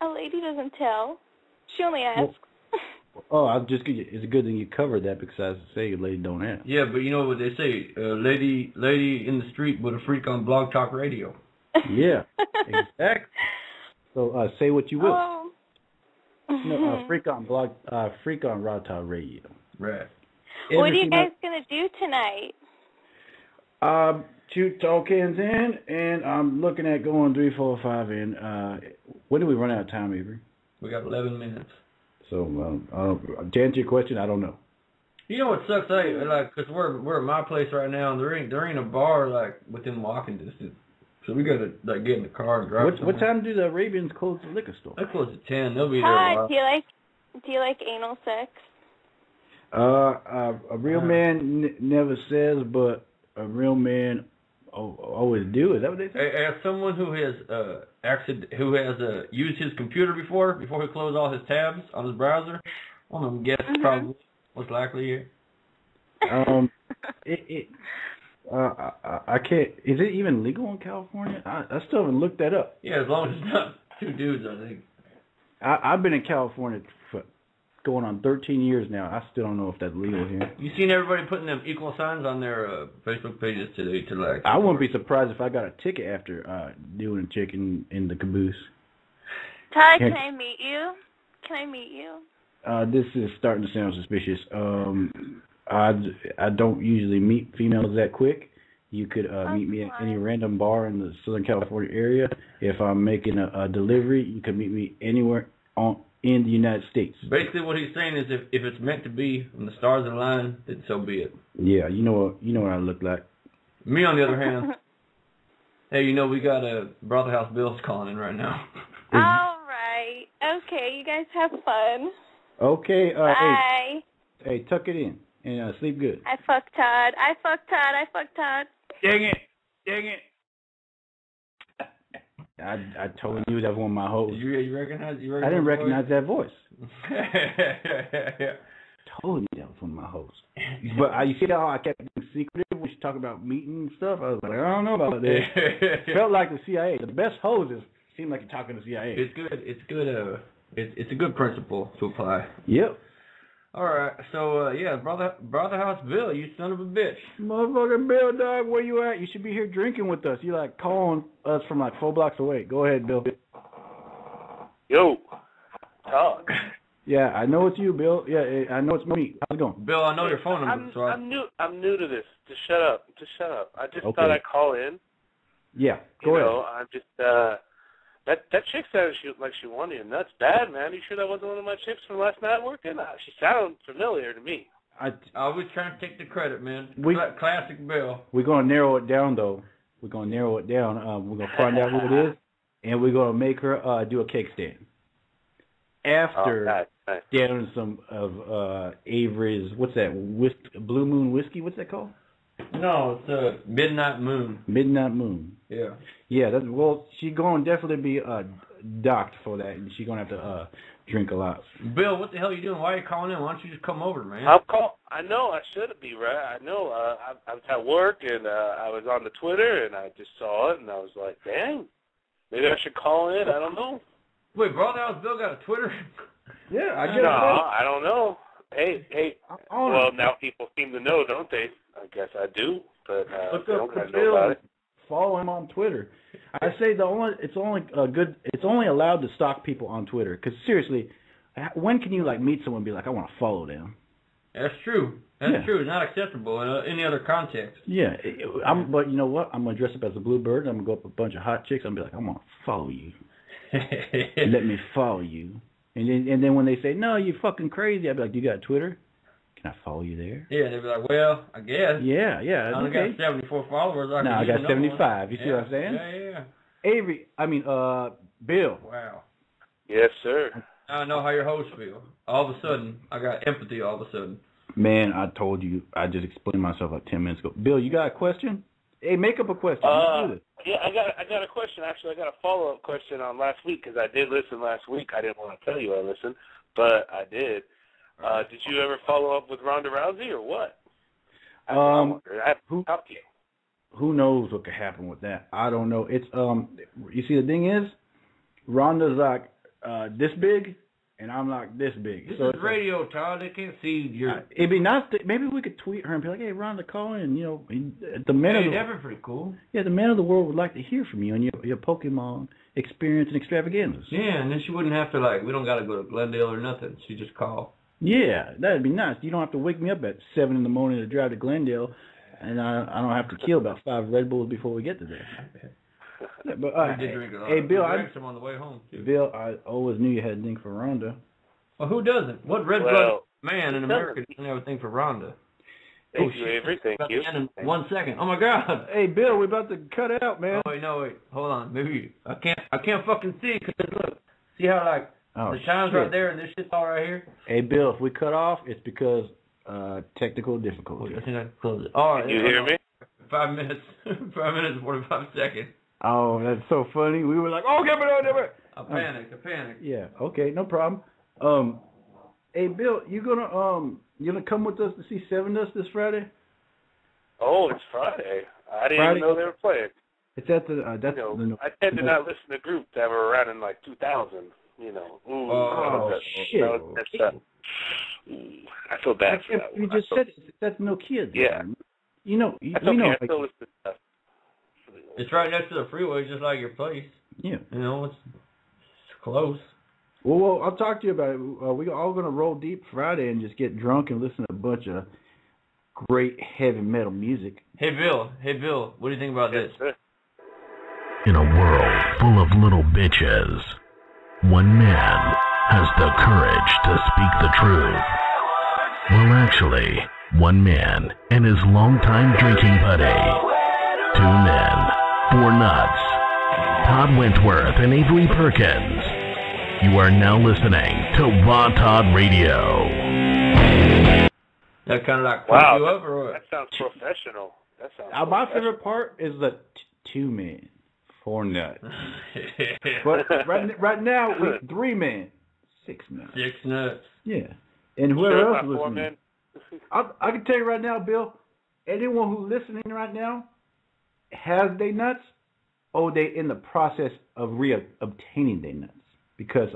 a lady doesn't tell. She only asks. It's a good thing you covered that, because I say a lady don't ask. Yeah, but you know what they say, lady in the street with a freak on Blog Talk Radio. Yeah, exactly. So say what you will. No, freak on Raw Talk Radio. Right. What are you guys gonna do tonight? 2 tall cans in, and I'm looking at going 3, 4, 5 in. When do we run out of time, Avery? We got 11 minutes. So to answer your question, I don't know. You know what sucks? Cause we're at my place right now, and there ain't a bar like within walking distance. So we gotta get in the car and drive. What time do the Arabians close the liquor store? They close at 10. They'll be there a while. Do you like anal sex? A real man never says, but a real man always do. Is that what they say? As someone who has used his computer before he closed all his tabs on his browser, I'm gonna guess probably most likely here. I can't. Is it even legal in California? I still haven't looked that up. Yeah, as long as it's not 2 dudes, I think. I've been in California for going on 13 years now. I still don't know if that's legal here. You seen everybody putting them equal signs on their Facebook pages today to like. I wouldn't be surprised if I got a ticket after doing a chick in the caboose. Todd, can I meet you? This is starting to sound suspicious. I don't usually meet females that quick, You could meet me at any random bar in the Southern California area. If I'm making a delivery, you can meet me anywhere in the United States. Basically, what he's saying is, if it's meant to be, when the stars align, then so be it. Yeah, you know what I look like. Me, on the other hand, hey, we got a Brother House Bill's calling in right now. All right. Okay, you guys have fun. Okay. Bye. Hey, tuck it in and sleep good. I fuck Todd. I fuck Todd. Dang it. I told you that was one of my hoes. You recognize I didn't recognize that voice. Yeah. Told you that was one of my hoes. But you see how I kept being secretive when she talked about meeting and stuff? I was like, I don't know about this. Felt like the CIA. The best hoses seem like you're talking to the CIA. It's good. It's a good principle to apply. Yep. All right, so Brother House Bill, you son of a bitch. Motherfucking Bill, dog, where you at? You should be here drinking with us. You like calling us from like 4 blocks away. Go ahead, Bill. Yo, Todd. Yeah, I know it's you, Bill. Yeah, I know it's me. How's it going? Bill, I know your phone number. I'm new to this. Just shut up. I just Okay. thought I'd call in. Yeah, go ahead. I'm just that chick sounded like she wanted you, and that's bad, man. You sure that wasn't one of my chicks from last night working? She sounded familiar to me. I was trying to take the credit, man. Classic Bill. We're gonna narrow it down, though. We're gonna narrow it down. We're gonna find out who it is, and we're gonna make her do a cake stand. After nice. down some of Avery's, what's that? Blue Moon whiskey? What's that called? No, it's a Midnight Moon. Midnight Moon. Yeah. Yeah. She's gonna definitely be docked for that, and she's gonna have to drink a lot. Bill, what the hell are you doing? Why are you calling in? Why don't you just come over, man? I know I should be, right? I know. I was at work, and I was on the Twitter, and I just saw it, and I was like, dang, maybe I should call in. I don't know. Wait, Brother House Bill got a Twitter? Yeah, I guess. No, I don't know. Hey. Well, now people seem to know, don't they? I guess I do, but look I up don't know about it. Follow him on Twitter. I say it's only allowed to stalk people on Twitter. Because seriously, when can you like meet someone and be like, I want to follow them? That's true. That's true. It's not acceptable in any other context. Yeah, but you know what? I'm gonna dress up as a bluebird. I'm gonna go up with a bunch of hot chicks. I'm gonna be like, I'm gonna follow you. Let me follow you. And then when they say, no, you fucking crazy, I'd be like, do you got Twitter? Can I follow you there? Yeah, they'd be like, well, I guess. Yeah. I only got 74 followers. I got 75. You see what I'm saying? Yeah. Avery, Bill. Wow. Yes, sir. I know how your host feel. All of a sudden, I got empathy all of a sudden. Man, I told you. I just explained myself like 10 minutes ago. Bill, you got a question? Hey, make up a question. Yeah, I got a question. Actually, I got a follow-up question on last week because I did listen last week. I didn't want to tell you I listened, but I did. Did you ever follow up with Ronda Rousey or what? Who knows what could happen with that? I don't know. It's you see, the thing is, Ronda's like this big, and I'm like this big. This is radio, Todd. They can't see your. It'd be nice. Maybe we could tweet her and be like, "Hey, Ronda, call in." You know, the men of the that'd be pretty cool. Yeah, the men of the world would like to hear from you and your Pokemon experience and extravaganzas. Yeah, and then she wouldn't have to we don't got to go to Glendale or nothing. She just call. Yeah, that'd be nice. You don't have to wake me up at 7 in the morning to drive to Glendale, and I don't have to kill about 5 Red Bulls before we get to there. Yeah, but did drink a lot. Hey, Bill, I drank some on the way home too. Bill, I always knew you had a thing for Ronda. Well, who doesn't? What red-blooded man in America doesn't have a thing for Ronda? Thank you, Avery. Thank you. In 1 second. Oh my God. Hey, Bill, we're about to cut it out, man. Oh wait, hold on. Maybe I can't fucking see because look, see how the time's right there and this shit's all right here. Hey, Bill, if we cut off, it's because technical difficulty. I think I can close it. All right. Can you hear me? 5 minutes. 5 minutes and 45 seconds. Oh, that's so funny. We were like, oh, get me over. I panicked. Yeah. Okay, no problem. Hey, Bill, you gonna come with us to see Seven Dust this Friday? Oh, it's Friday. I didn't even know they were playing. It's at the. I tend to not listen to groups that were around in 2000. You know. Shit. I feel bad for that. You just said that's no kids. Yeah. You know. That's okay. I still listen to stuff. It's right next to the freeway, just like your place. Yeah. You know, it's close. Well, I'll talk to you about it. We're all going to roll deep Friday and just get drunk and listen to a bunch of great heavy metal music. Hey Bill, what do you think about this? In a world full of little bitches, one man has the courage to speak the truth. Well, actually, one man and his longtime drinking buddy. Two men, four nuts. Todd Wentworth and Avery Perkins. You are now listening to Todd Radio. That kind of like wow, you up or what? That sounds professional. My favorite part is the two men, four nuts. But right now, we 3 men, 6 nuts. 6 nuts. Yeah. And whoever else is listening. I can tell you right now, Bill, anyone who's listening right now has they nuts, or they in the process of obtaining their nuts. Because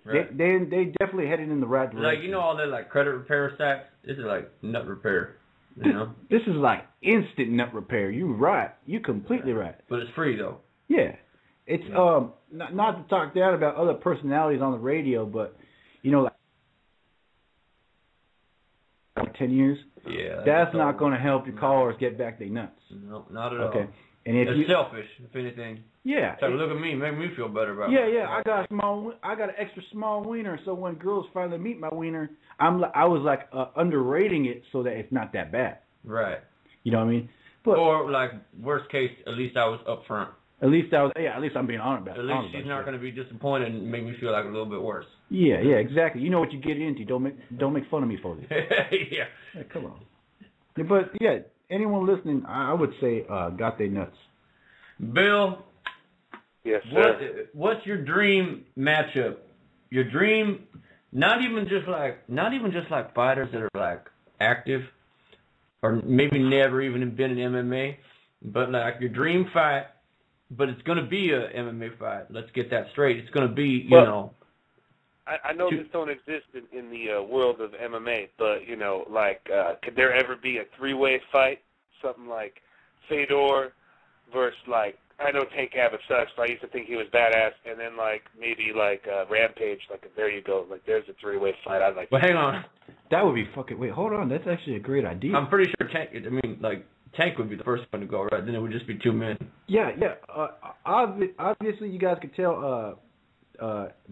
they definitely headed in the right direction. Like, you know all that like credit repair sites? This is like nut repair, you know? This is like instant nut repair. You're right. You're completely right. But it's free though. Yeah. It's not to talk down about other personalities on the radio, but you know, like 10 years. Yeah. That's not going to help your callers get back their nuts. No, not at all. Okay. And if it's selfish, if anything. Yeah. So look at me, make me feel better about it. Yeah. I got an extra small wiener, so when girls finally meet my wiener, I was like underrating it so that it's not that bad. Right. You know what I mean? But, or like worst case, at least I was upfront. At least I'm being honest about it. At least she's not going to be disappointed and make me feel like a little bit worse. Yeah, exactly. You know what you get into. Don't make fun of me for this. Yeah. Hey, come on. Yeah, but yeah, anyone listening, I would say got their nuts. Bill. Yes, sir. What's your dream matchup? Your dream, not even just like fighters that are like active, or maybe never even been in MMA, but like your dream fight. But it's going to be a MMA fight. Let's get that straight. It's going to be, you know. I know this don't exist in the world of MMA, but, you know, like, could there ever be a 3-way fight? Something like Fedor versus, like, I know Tank Abbott sucks, but I used to think he was badass, and then, like, maybe, like, Rampage, like, there you go. Like, there's a 3-way fight. I'd like Well, hang on. That would be fucking, wait, hold on. That's actually a great idea. I'm pretty sure Tank would be the first one to go, right? Then it would just be 2 men. Yeah. Obviously, you guys could tell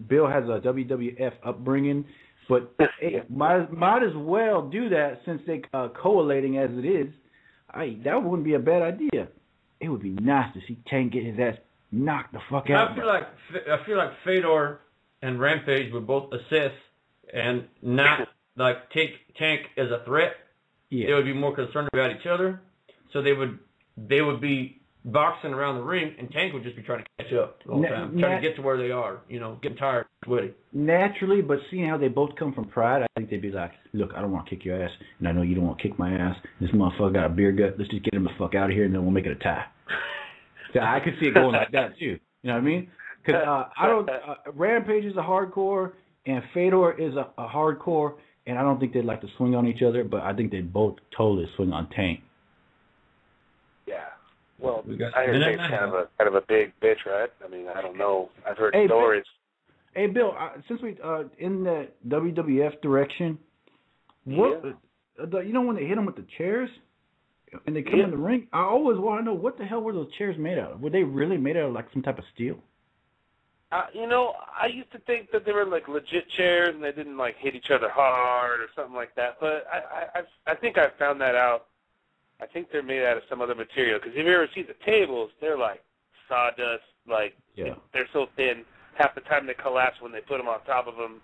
Bill has a WWF upbringing, but it might as well do that since they collating as it is. That wouldn't be a bad idea. It would be nice to see Tank get his ass knocked the fuck out. I feel like Fedor and Rampage would both assess and not like take Tank as a threat. Yeah. They would be more concerned about each other. So they would be boxing around the ring, and Tank would just be trying to catch up the whole time, trying to get to where they are, you know, getting tired, sweaty. Naturally, but seeing how they both come from pride, I think they'd be like, look, I don't want to kick your ass, and I know you don't want to kick my ass. This motherfucker got a beer gut. Let's just get him the fuck out of here, and then we'll make it a tie. So I could see it going like that, too. You know what I mean? Because Rampage is a hardcore, and Fedor is a hardcore, and I don't think they'd like to swing on each other, but I think they'd both totally swing on Tank. Yeah. Well, I heard Tank's kind of a big bitch, right? I mean, I don't know. I've heard stories. Hey, Bill, since we in the WWF direction, what you know when they hit them with the chairs and they come in the ring, I always want to know what the hell were those chairs made out of? Were they really made out of like some type of steel? You know, I used to think that they were like legit chairs and they didn't like hit each other hard or something like that. But I think I found that out. I think they're made out of some other material. Because if you ever see the tables, they're like sawdust. Like they're so thin. Half the time they collapse when they put them on top of them.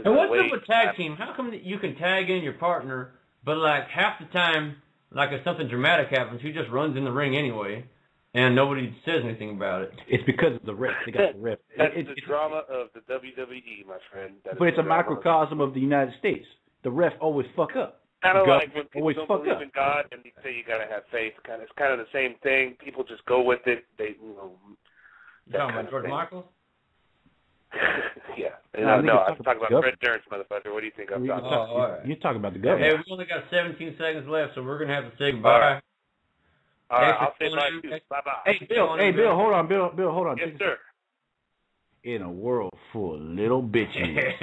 And what's up with tag team? How come you can tag in your partner, but like half the time, like if something dramatic happens, he just runs in the ring anyway, and nobody says anything about it? It's because of the ref. They got the ref. That's the drama of the WWE, my friend. But it's a microcosm of the United States. The ref always fuck up. Kind of like when people don't believe in God and they say you gotta have faith. It's kind of the same thing. People just go with it. They, you know. You talking about George Michael? Yeah. No, I'm talking about Fred Durst, motherfucker. What do you think I'm talking about? All right. You're talking about the government. Hey, we only got 17 seconds left, so we're gonna have to say goodbye. All right. I'll say bye too. Bye-bye. Hey, Bill, hold on. Bill, hold on. Yes, sir. In a world full of little bitches.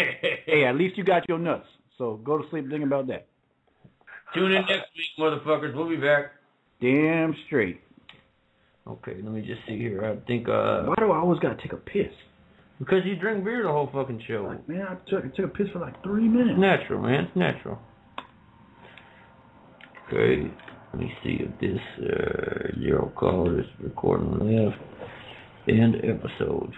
Hey, at least you got your nuts. So go to sleep thinking about that. Tune in next week, motherfuckers. We'll be back. Damn straight. Okay, let me just see here. I think, Why do I always gotta take a piss? Because you drink beer the whole fucking show. Like, man, I took a piss for like 3 minutes. It's natural, man. It's natural. Okay, let me see if this 0 call is recording left. End episode.